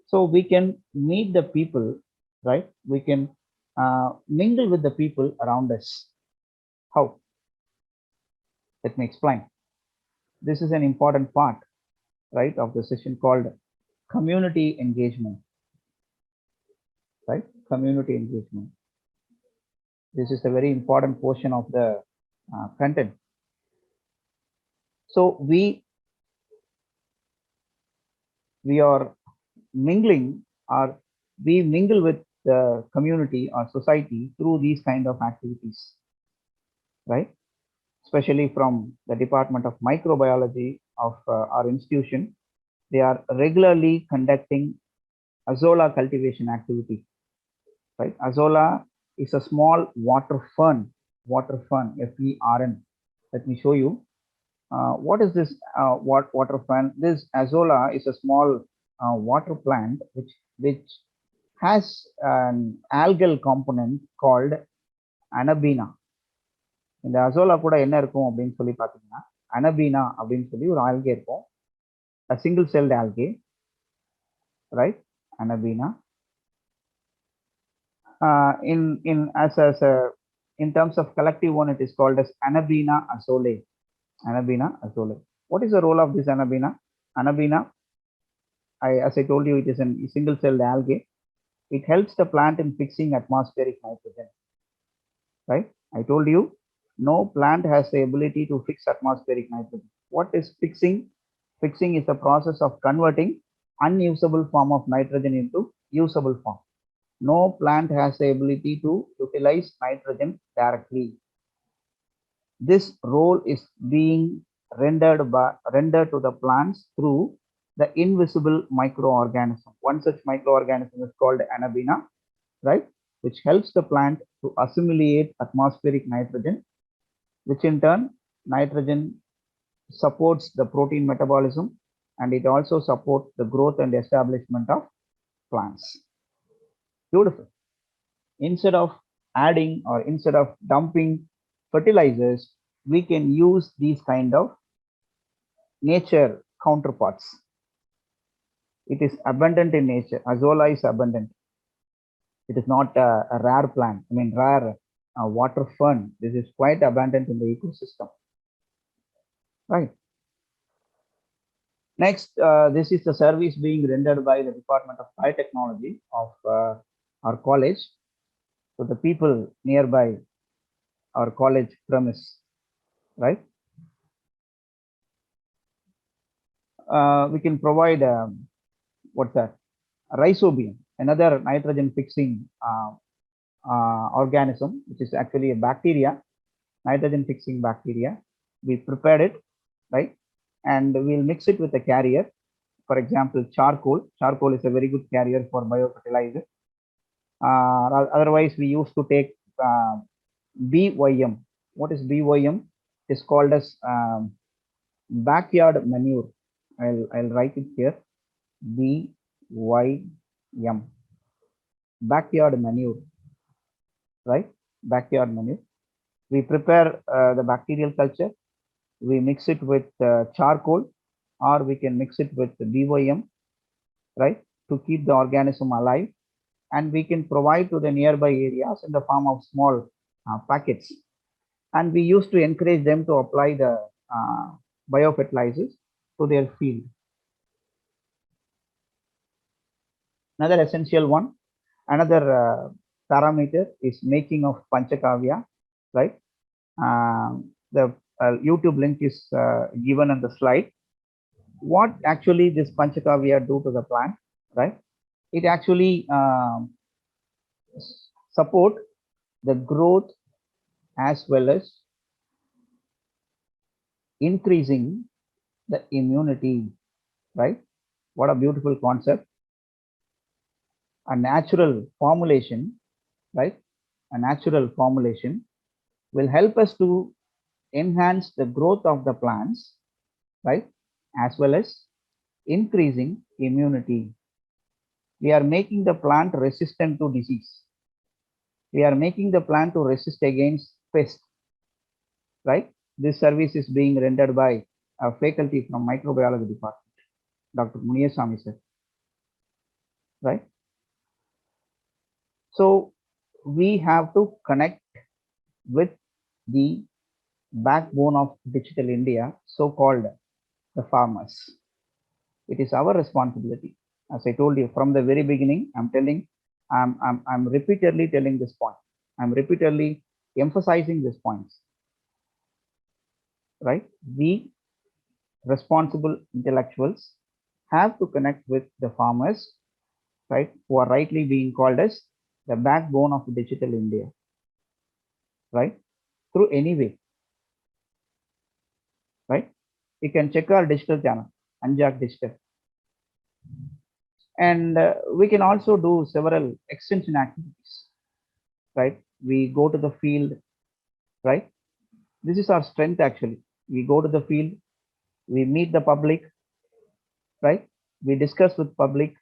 So we can meet the people, right? We can mingle with the people around us. How? Let me explain. This is an important part, right, of the session called community engagement, right? Community engagement. This is a very important portion of the content. So we are mingling, or we mingle with the community or society through these kind of activities, right? Especially from the Department of Microbiology of our institution, they are regularly conducting Azolla cultivation activity, right? Azolla is a small water fern, FERN. Let me show you. What is this water fern? This Azolla is a small water plant which has an algal component called anabina. இந்த azolla கூட என்ன இருக்கும் அப்படின்னு சொல்லி பார்த்தீங்கன்னா Anabaena அப்படின்னு சொல்லி ஒரு ஆல்கே இருக்கும், a single celled algae, right? Anabina. In terms of collective one, it is called as Anabina azole. Anabina azole. What is the role of this Anabina? Anabina, as I told you, it is a single celled algae. It helps the plant in fixing atmospheric nitrogen, right? I told you, no plant has the ability to fix atmospheric nitrogen. What is fixing? Fixing is the process of converting unusable form of nitrogen into usable form. No plant has the ability to utilize nitrogen directly. This role is being rendered to the plants through the invisible microorganism. One such microorganism is called Anabina, right? Which helps the plant to assimilate atmospheric nitrogen, which in turn, nitrogen supports the protein metabolism, and it also supports the growth and establishment of plants. Beautiful. Instead of adding or instead of dumping fertilizers, we can use these kind of nature counterparts. It is abundant in nature. Azolla is abundant. It is not a rare plant. I mean, rare water fern. This is quite abundant in the ecosystem, right? Next, this is the service being rendered by the Department of Biotechnology of our college. So the people nearby our college premise, right? We can provide what's that? Rhizobium, another nitrogen fixing organism, which is actually a bacteria. nitrogen fixing bacteria. We prepared it, right? And we'll mix it with a carrier. For example, charcoal. Charcoal is a very good carrier for biofertilizer. Otherwise, we used to take BYM. What is BYM? It is called as backyard manure. I'll write it here. BYM. Backyard manure, right? Backyard manure. We prepare the bacterial culture. We mix it with charcoal, or we can mix it with BYM, right? To keep the organism alive. And we can provide to the nearby areas in the form of small packets. And we used to encourage them to apply the biofertilizers to their field. Another essential one, another parameter is making of Panchakavya, right? The YouTube link is given on the slide. What actually this Panchakavya do to the plant, right? It actually support the growth as well as increasing the immunity, right? What a beautiful concept. A natural formulation, right? A natural formulation will help us to enhance the growth of the plants, right? As well as increasing immunity. We are making the plant resistant to disease. We are making the plant to resist against pests, right? This service is being rendered by a faculty from microbiology department, Dr. Muniyasamy sir, right? So we have to connect with the backbone of digital India, so-called the farmers. It is our responsibility. As I told you from the very beginning, I'm repeatedly telling this point. I'm repeatedly emphasizing these points, right? We responsible intellectuals have to connect with the farmers, right? Who are rightly being called as the backbone of digital India, right? Through any way, right? You can check our digital channel, Anjak Digital. And we can also do several extension activities, right? We go to the field, right? This is our strength actually. We go to the field, we meet the public, right? We discuss with public,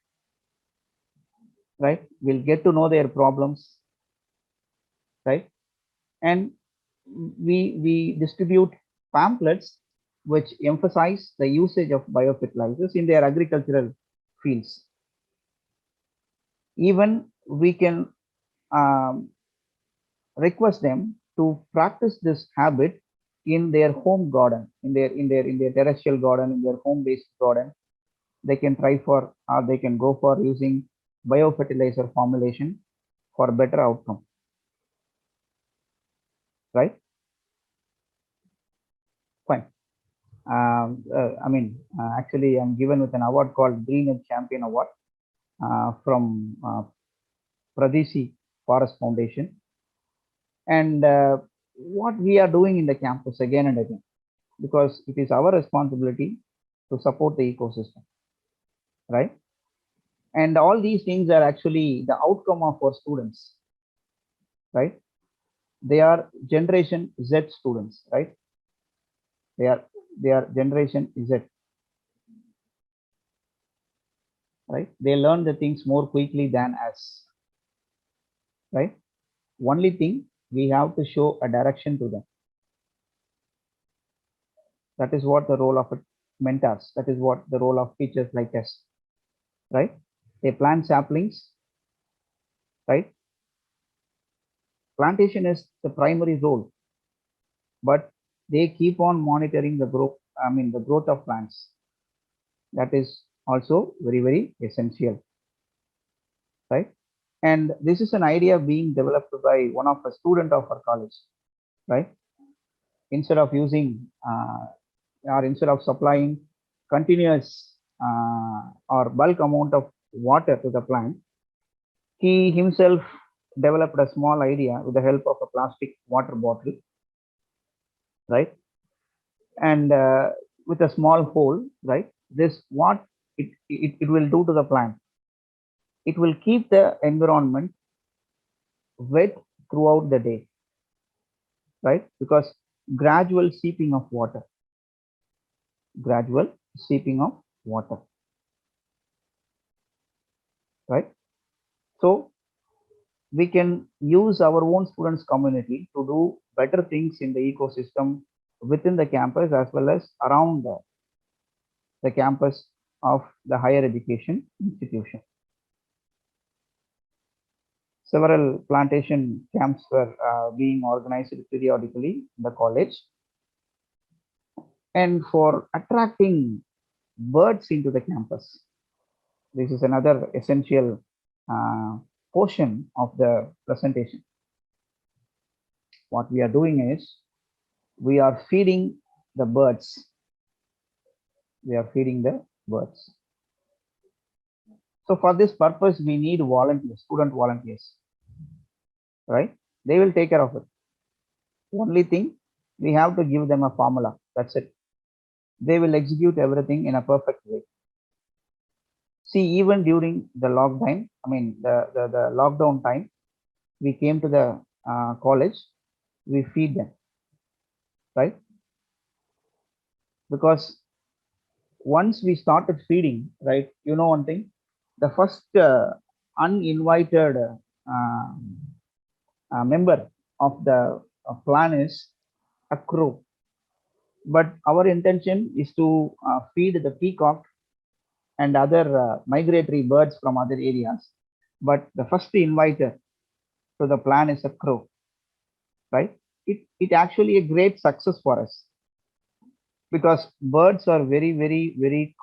right? We'll get to know their problems, right? And we distribute pamphlets which emphasize the usage of biofertilizers in their agricultural fields. Even we can request them to practice this habit in their home garden, in their terrestrial garden, in their home-based garden. They can try for, or they can go for using biofertilizer formulation for better outcome, right? Fine. Actually, I'm given with an award called Green Edge Champion Award from Pradesi Forest Foundation. And what we are doing in the campus again and again, because it is our responsibility to support the ecosystem, right? And all these things are actually the outcome of our students, right? They are Generation Z students, right? They are Generation Z, right? They learn the things more quickly than us, right? Only thing, we have to show a direction to them. That is what the role of mentors, that is what the role of teachers like us, right? They plant saplings, right? Plantation is the primary role, but they keep on monitoring the growth, the growth of plants. That is also very, very essential, right? And this is an idea being developed by one of a student of our college, right? Instead of using or instead of supplying continuous or bulk amount of water to the plant, he himself developed a small idea with the help of a plastic water bottle, right? And with a small hole, right? This what it will do to the plant. It will keep the environment wet throughout the day, right? Because gradual seeping of water, gradual seeping of water, right? So we can use our own students community to do better things in the ecosystem within the campus as well as around the campus of the higher education institution. Several plantation camps were being organized periodically in the college. And for attracting birds into the campus, this is another essential portion of the presentation. What we are doing is we are feeding the birds. We are feeding the birds. So for this purpose, we need volunteers, student volunteers, right? They will take care of it. Only thing, we have to give them a formula. That's it. They will execute everything in a perfect way. See, even during the lockdown, the lockdown time, we came to the college, we feed them, right? Because once we started feeding, right, you know one thing, the first uninvited member of the plan is a crow. But our intention is to feed the peacock and other migratory birds from other areas. But the first inviter to the plan is a crow, right? It actually a great success for us because birds are very, very, very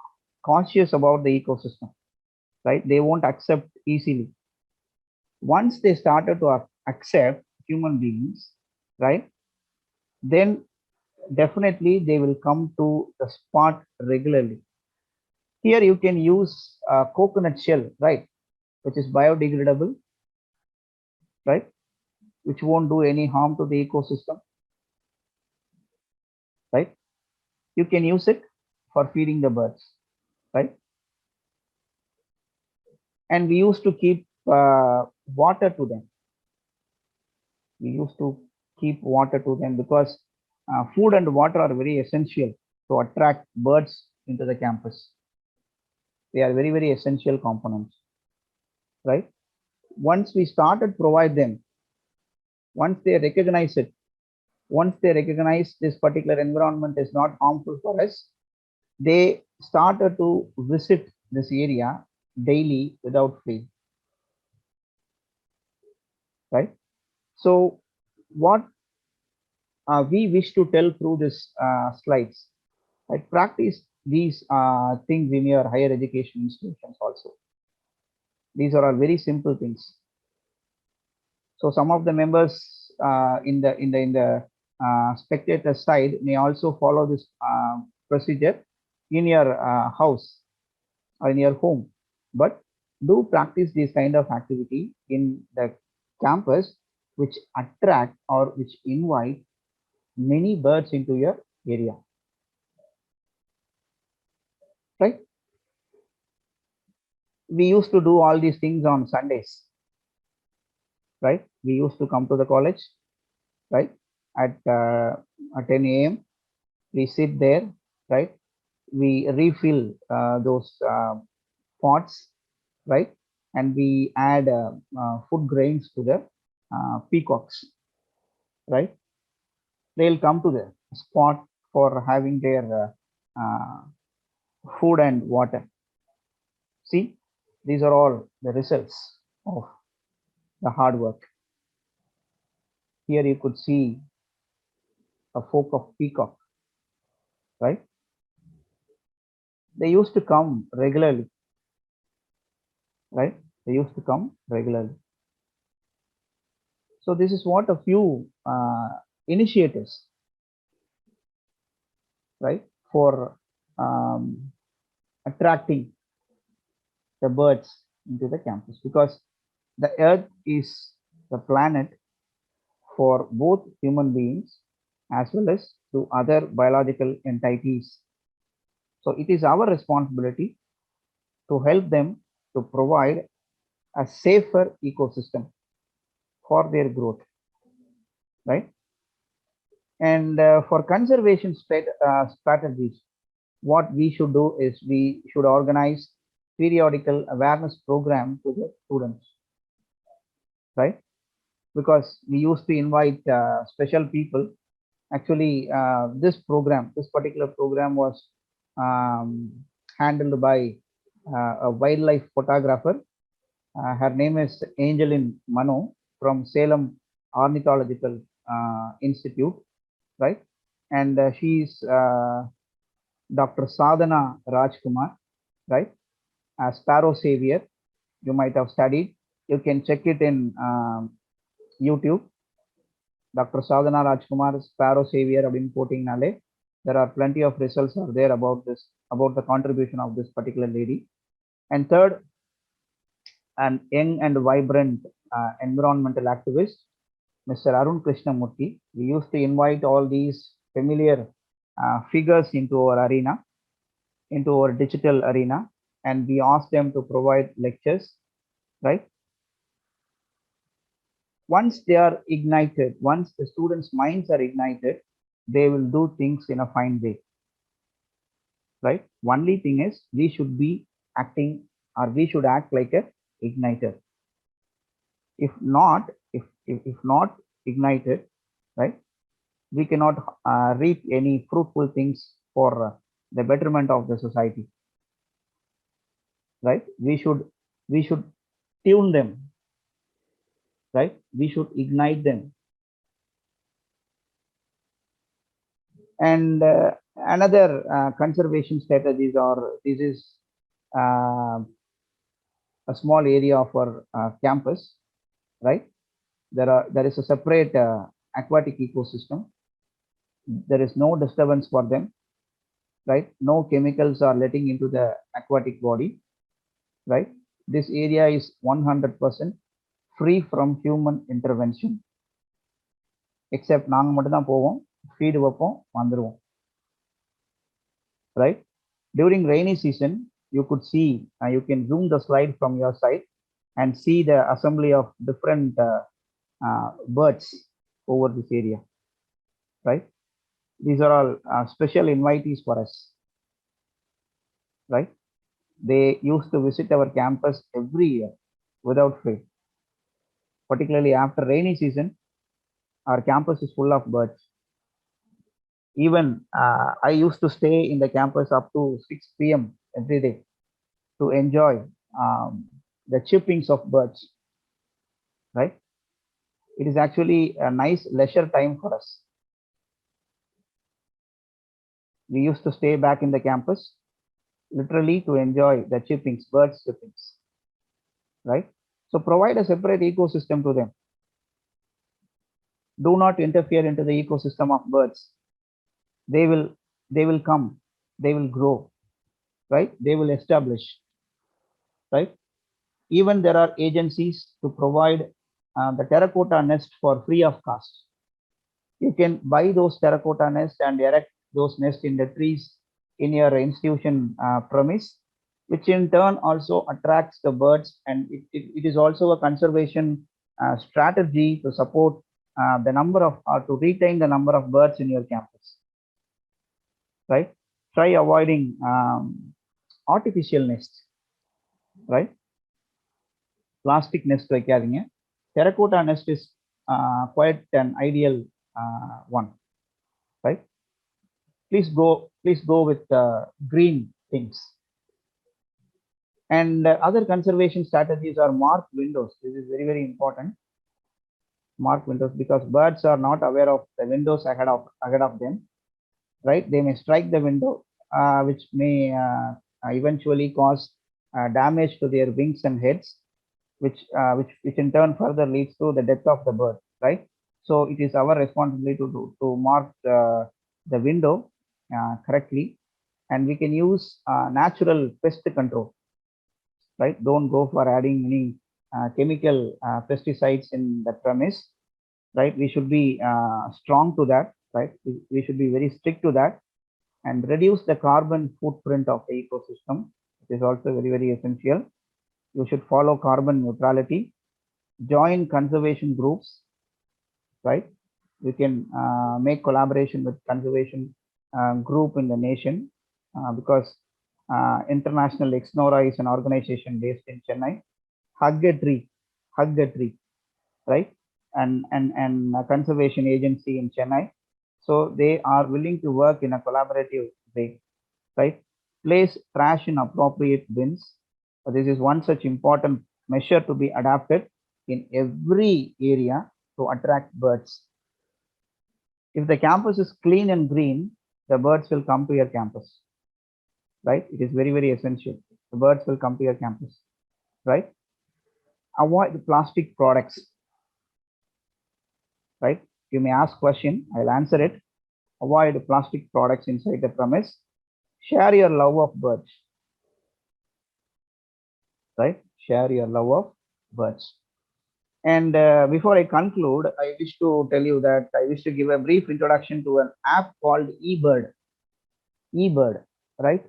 conscious about the ecosystem, right? They won't accept easily. Once they started to accept human beings, right? Then definitely they will come to the spot regularly. Here you can use coconut shell, right? Which is biodegradable, right? Which won't do any harm to the ecosystem, right? You can use it for feeding the birds, right? And we used to keep water to them. We used to keep water to them because food and water are very essential to attract birds into the campus. They are very, very essential components, right? Once we started provide them, once they recognize it, once they recognize this particular environment is not harmful for us, they started to visit this area daily without fail, right? So what we wish to tell through this slides, right? Practice these things in your higher education institutions also. These are all very simple things. So some of the members in the spectator side may also follow this procedure in your house or in your home, but do practice this kind of activity in the campus, which attract or which invite many birds into your area, right? We used to do all these things on Sundays, right? We used to come to the college, right? At 10 a.m. We sit there, right? We refill those pots, right? And we add food grains to the peacocks, right? They'll come to the spot for having their food and water. See, these are all the results of the hard work. Here you could see a flock of peacock, right? They used to come regularly, right? They used to come regularly. So this is what a few initiatives, right, for attracting the birds into the campus, because the earth is the planet for both human beings as well as to other biological entities. So it is our responsibility to help them to provide a safer ecosystem for their growth, right? And for conservation strategies, what we should do is we should organize periodical awareness program to the students, right? Because we used to invite special people. Actually, this particular program was handled by a wildlife photographer. Her name is Angeline Mano from Salem Ornithological Institute, right? And she's Dr. Sadhana Rajkumar, right? Sparrow Savior, you might have studied. You can check it in YouTube. Dr. Sadhana Rajkumar, Sparrow Savior, அப்படின்னு போட்டிங்கனாலே there are plenty of results are there about this, about the contribution of this particular lady. And third, an young and vibrant environmental activist, Mr. Arun Krishnamurthy. We used to invite all these familiar figures into our arena, into our digital arena, and we asked them to provide lectures, right? Once they are ignited, once the students' minds are ignited, they will do things in a fine way, right? Only thing is we should be acting, or we should act like a igniter. If not ignited, right, we cannot reap any fruitful things for the betterment of the society, right? We should tune them, right? We should ignite them. And another conservation strategies, or this is a small area of our campus, right? There is a separate aquatic ecosystem. There is no disturbance for them, right? No chemicals are letting into the aquatic body, right? This area is 100% free from human intervention, except நாங்க மட்டும் தான் போவோம், feed வைப்போம், வந்துருவோம், right? During rainy season, you could see, you can zoom the slide from your side and see the assembly of different birds over this area, right? These are all special invitees for us, right? They used to visit our campus every year without fail. Particularly after rainy season, our campus is full of birds. Even I used to stay in the campus up to 6 p.m. every day to enjoy the chirpings of birds, right? It is actually a nice leisure time for us. We used to stay back in the campus literally to enjoy the chirpings, birds chirpings, right? So provide a separate ecosystem to them. Do not interfere into the ecosystem of birds. They will come, they will grow, right? They will establish, right? Even there are agencies to provide the terracotta nest for free of cost. You can buy those terracotta nests and erect those nests in the trees in your institution premise, which in turn also attracts the birds, and it is also a conservation strategy to support the number of, to retain the number of birds in your campus, right? Try avoiding artificial nests, right? Plastic nest வைக்காதீங்க. Terracotta nest is quite an ideal one, right? Please go with green things. And other conservation strategies are marked windows. This is very, very important. Marked windows, because birds are not aware of the windows ahead of them, right? They may strike the window, which may eventually cause damage to their wings and heads, which in turn further leads to the death of the bird, right? So it is our responsibility to mark the window correctly, and we can use natural pest control, right? Don't go for adding any chemical pesticides in the premise, right? We should be strong to that, right? We should be very strict to that and reduce the carbon footprint of the ecosystem. It is also very, very essential. You should follow carbon neutrality, join conservation groups, right? You can make collaboration with conservation group in the nation because International Exnora is an organization based in Chennai. Hug a tree, right? And a conservation agency in Chennai. So they are willing to work in a collaborative way, right? Place trash in appropriate bins. This is one such important measure to be adapted in every area to attract birds. If the campus is clean and green, the birds will come to your campus, right? It is very, very essential. The birds will come to your campus, right? Avoid plastic products, right? You may ask question, I'll answer it. Avoid plastic products inside the premise. Share your love of birds, right? Share your love of birds. And before I conclude, I wish to tell you that I wish to give a brief introduction to an app called eBird. eBird, right?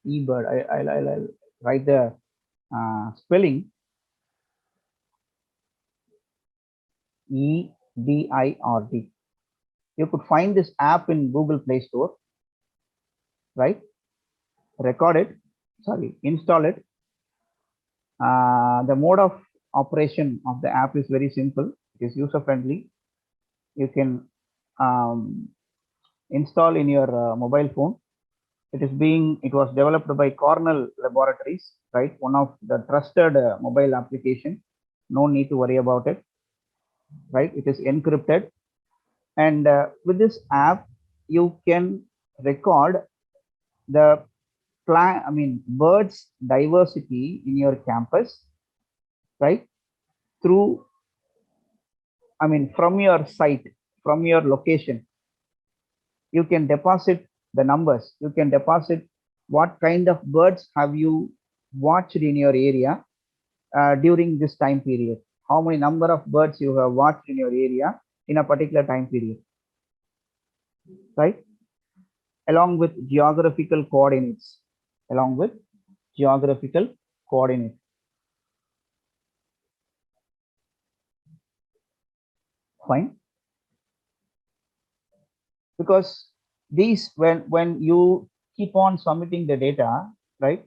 eBird. I'll write the spelling. EBIRD. You could find this app in Google Play Store, right? Record it, install it. The mode of operation of the app is very simple. It is user friendly. You can install in your mobile phone. It was developed by Cornell Laboratories, right? One of the trusted mobile application. No need to worry about it, right? It is encrypted. And with this app, you can record the birds diversity in your campus, right? Through, from your site, from your location, you can deposit the numbers. You can deposit what kind of birds have you watched in your area during this time period. How many number of birds you have watched in your area in a particular time period, right? Along with geographical coordinates. Fine. Because these, when you keep on submitting the data, right?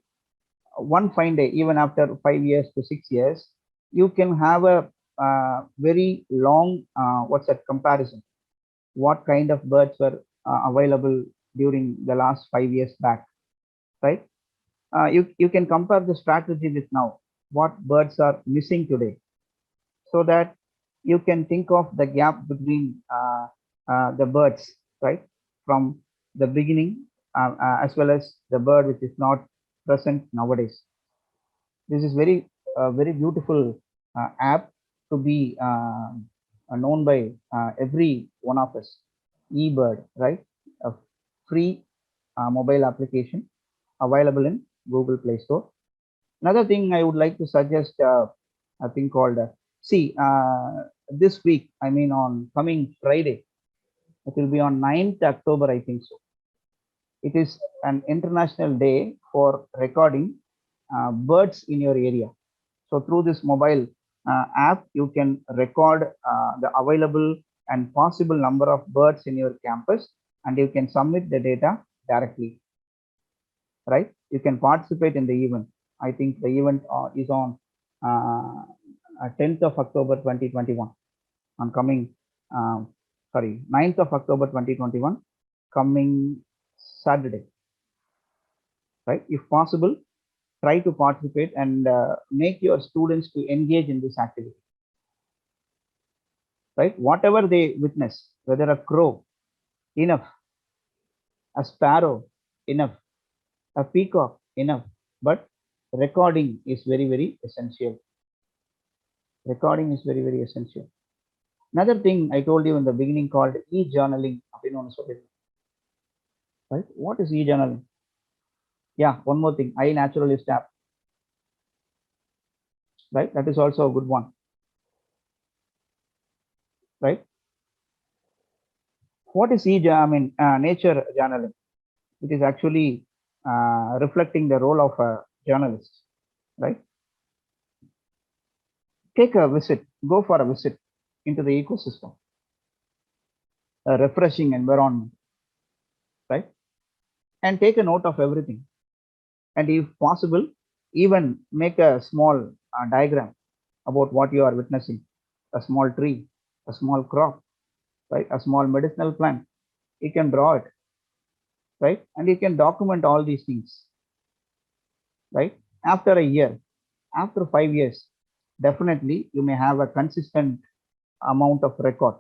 One fine day, even after 5 years to 6 years, you can have a very long comparison. What kind of birds were available during the last 5 years back, right? You can compare the strategy with now. What birds are missing today, so that you can think of the gap between the birds, right, from the beginning, as well as the bird which is not present nowadays. This is very beautiful app to be known by every one of us. eBird, right? A free mobile application available in Google Play Store. Another thing I would like to suggest, a thing called this week, on coming Friday, it will be on 9th October, I think so. It is an international day for recording birds in your area. So through this mobile app, you can record the available and possible number of birds in your campus, and you can submit the data directly, right? You can participate in the event. I think the event is on 10th of October 2021, on coming 9th of October 2021, coming Saturday, right? If possible, try to participate and make your students to engage in this activity, right? Whatever they witness, whether a crow, enough; a sparrow, enough; a peacock, enough. But recording is very, very essential. Recording is very, very essential. Another thing I told you in the beginning called e-journaling. Right? What is e-journaling? Yeah, one more thing, iNaturalist app. Right? That is also a good one. Right? what is nature journaling? It is actually reflecting the role of a journalist, right? Take a visit, go for a visit into the ecosystem, a refreshing environment, right? And take a note of everything. And if possible, even make a small diagram about what you are witnessing, a small tree, a small crop, right? A small medicinal plant. You can draw it, right? And you can document all these things, right? After a year, after 5 years, definitely you may have a consistent amount of record,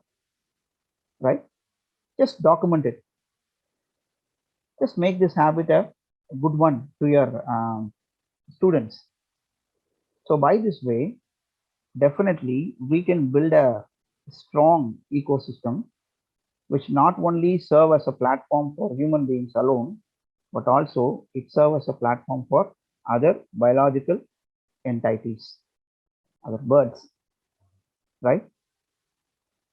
right? Just document it. Just make this habit a good one to your students. So by this way, definitely we can build a strong ecosystem which not only serve as a platform for human beings alone, but also it serves as a platform for other biological entities, other birds, right?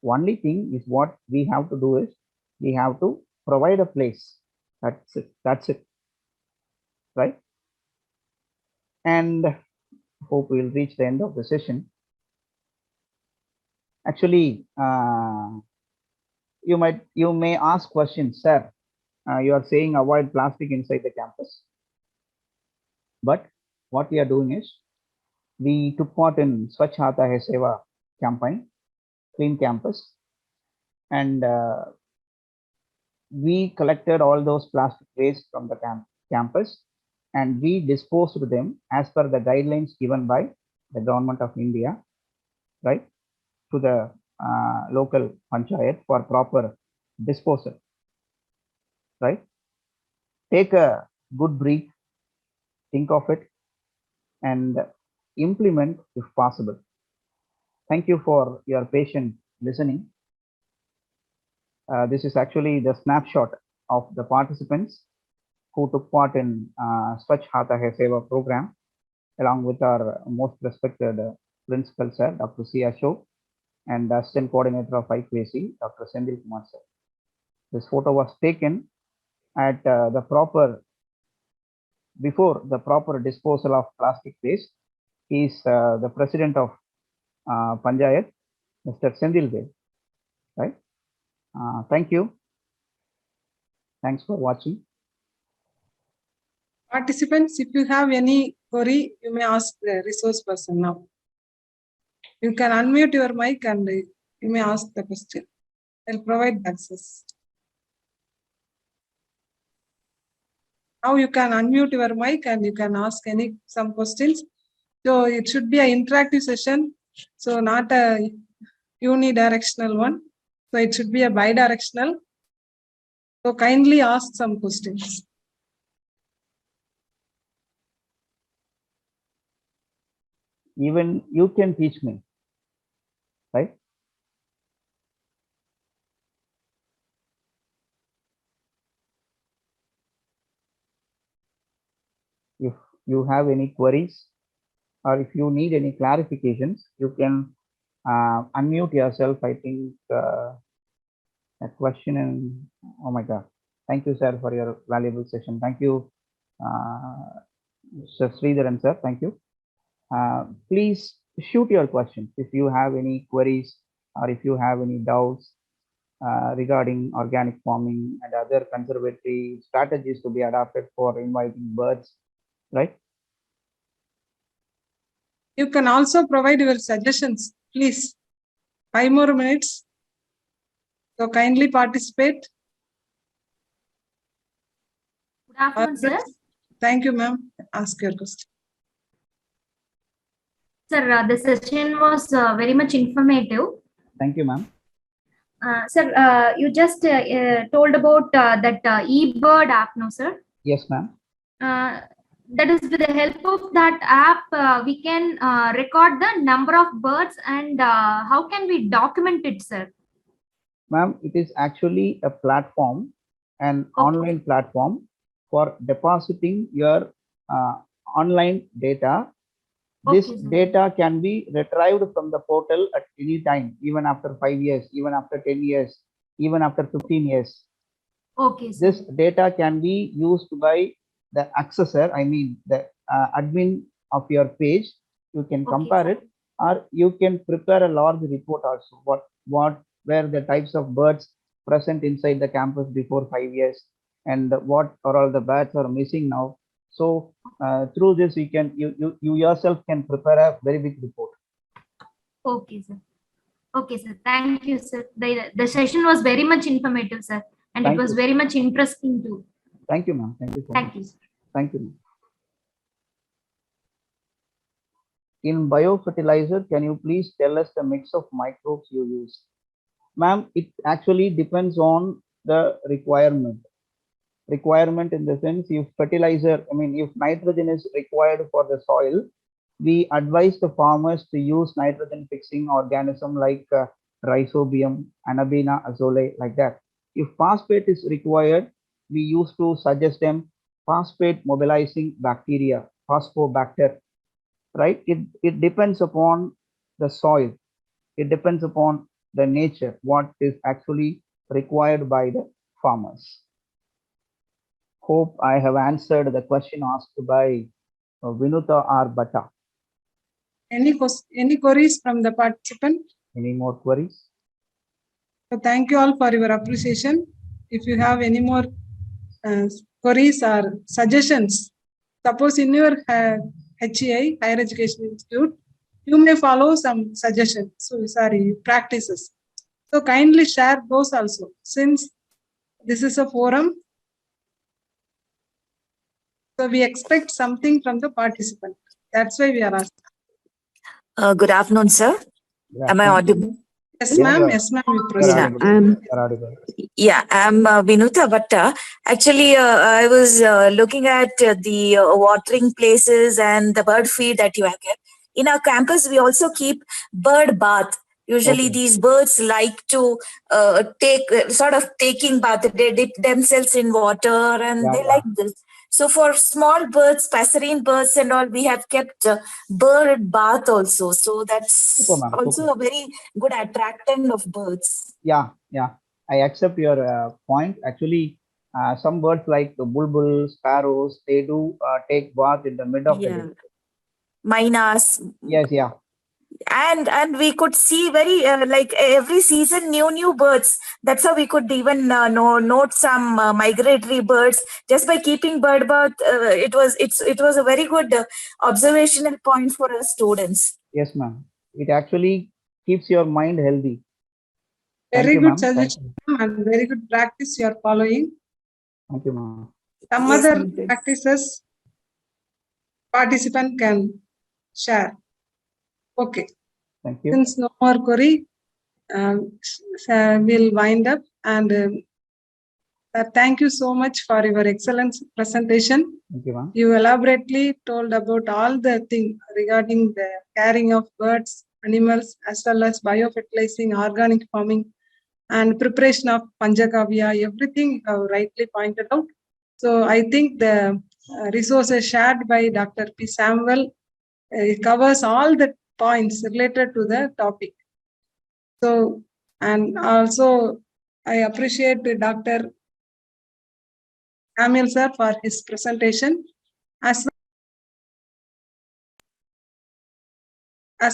Only thing is what we have to do is we have to provide a place. That's it. That's it, right? And hope we'll reach the end of the session. Actually, you may ask questions, sir. You are saying avoid plastic inside the campus, but what we are doing is we took part in Swachh Hata Hai Seva campaign, clean campus, and we collected all those plastic waste from the campus and we disposed them as per the guidelines given by the government of India, right, to the local panchayat for proper disposal, right? Take a good breath, think of it, and implement if possible. Thank you for your patient listening. This is actually the snapshot of the participants who took part in Swachh Hata Hai Seva program, along with our most respected principal, sir, Dr. C. Ashok, and assistant coordinator of IQAC, Dr. Sendil Kumar, sir. This photo was taken at before the proper disposal of plastic waste. He is the president of Panchayat, Mr. Sendil Dev, right? Thank you. Thanks for watching. Participants, if you have any query, you may ask the resource person now. You can unmute your mic and you may ask the question. I'll provide access. Now you can unmute your mic and you can ask some questions. So it should be an interactive session. So not a unidirectional one. So it should be a bidirectional. So kindly ask some questions. Even you can teach me, right? If you have any queries or if you need any clarifications, you can unmute yourself. I think a question and oh my God. Thank you, sir, for your valuable session. Thank you, Mr. Sridharan, sir. Thank you. Please shoot your questions if you have any queries or if you have any doubts regarding organic farming and other conservatory strategies to be adopted for inviting birds, right? You can also provide your suggestions, please. 5 more minutes. So kindly participate. Good afternoon, sir. Thank you, ma'am. Ask your question. Sir, the session was very much informative. Thank you, ma'am. Sir, you just told about that eBird app, no, sir? Yes, ma'am. That is with the help of that app, we can record the number of birds and how can we document it, sir? Ma'am, it is actually a platform, an online platform for depositing your online data. This data can be retrieved from the portal at any time, even after 5 years, even after 10 years, even after 15 years. Okay, sir. This data can be used by the accessor, I mean the admin of your page. You can Okay, compare sir. it, or you can prepare a large report also. What were the types of birds present inside the campus before 5 years, and what are all the birds are missing now. So through this, you yourself can prepare a very big report. Okay, sir. Okay, sir. Thank you, sir. The session was very much informative, sir, and it Thank was you. very much interesting too. Thank you, ma'am. Thank you so Thank much. you, sir. Thank you, ma'am. In biofertilizer, can you please tell us the mix of microbes you use? Ma'am, it actually depends on the requirement. Requirement in the sense, if fertilizer, I mean, if nitrogen is required for the soil, we advise the farmers to use nitrogen fixing organism like Rhizobium, Anabaena azole, like that. If phosphate is required, we used to suggest them phosphate mobilizing bacteria, phosphobacter, right? It depends upon the soil. It depends upon the nature, what is actually required by the farmers. Hope I have answered the question asked by Vinuta R. Bhatta. Any queries from the participant? Any more queries? So thank you all for your appreciation. If you have any more queries or suggestions, suppose in your HEI, Higher Education Institute, you may follow some suggestions, practices. So kindly share those also, since this is a forum. So we expect something from the participant. That's why we are asking. Good afternoon, sir. Yeah, Am I audible? Yes, Yes, ma'am. you are. Yes, ma'am. You You're proceed. audible. I'm You're audible. I'm Vinuta Bhatta. Actually, I was looking at the watering places and the bird feed that you have kept. In our campus, we also keep bird bath. Usually, Okay. these birds like to take sort of taking bath. They dip themselves in water, and Yeah, they yeah. like this. So, for small birds, passerine birds, and all, we have kept bird bath also. So that's Super, ma'am. also Super. a very good attractant of birds. Yeah, yeah. I accept your point. Actually, some birds like the bulbul, sparrows, they do take bath in the mid of the Yeah. day. Minas, Yes, yeah. and we could see very like every season new birds. That's how we could even note some migratory birds just by keeping bird bath. It was a very good observational point for us students. Yes, ma'am. It actually keeps your mind healthy. Thank Very you, good ma'am. Thank suggestion you. and very good practice you are following. Thank you, ma'am. Some Yes, other ma'am. practices participant can share. Okay. Thank you. Since no more query, we'll wind up, and thank you so much for your excellent presentation. Thank you, ma'am. You elaborately told about all the things regarding the caring of birds, animals, as well as biofertilizing, organic farming, and preparation of Panchagavya, everything you have rightly pointed out. So I think the resources shared by Dr. P. Samuel covers all the points related to the topic. So, and also I appreciate Dr. Samuel sir for his presentation, as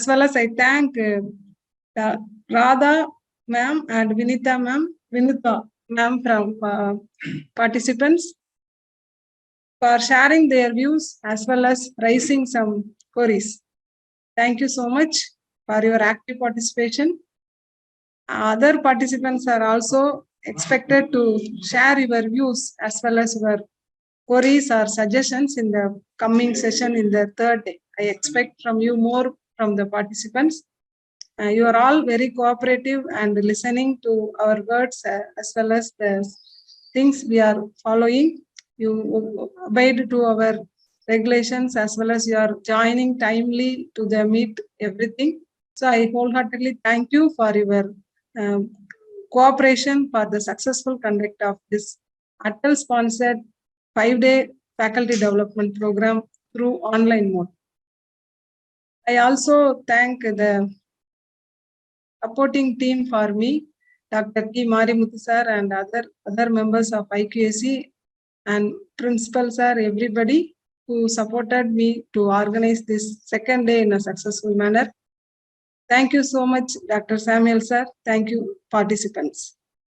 well as I thank Radha ma'am and Vinita ma'am from participants for sharing their views as well as raising some queries. Thank you so much for your active participation. Other participants are also expected to share your views as well as your queries or suggestions in the coming session in the third day. I expect from you more from the participants. You are all very cooperative and listening to our words as well as the things we are following. You obeyed to our regulations as well as you are joining timely to the meet everything. So I wholeheartedly thank you for your cooperation for the successful conduct of this Atal sponsored 5-day faculty development program through online mode. I also thank the supporting team for me Dr. K. Marimuthu sir and other members of IQAC and principal sir, everybody who supported me to organize this second day in a successful manner. Thank you so much, Dr. Samuel sir. Thank you, participants.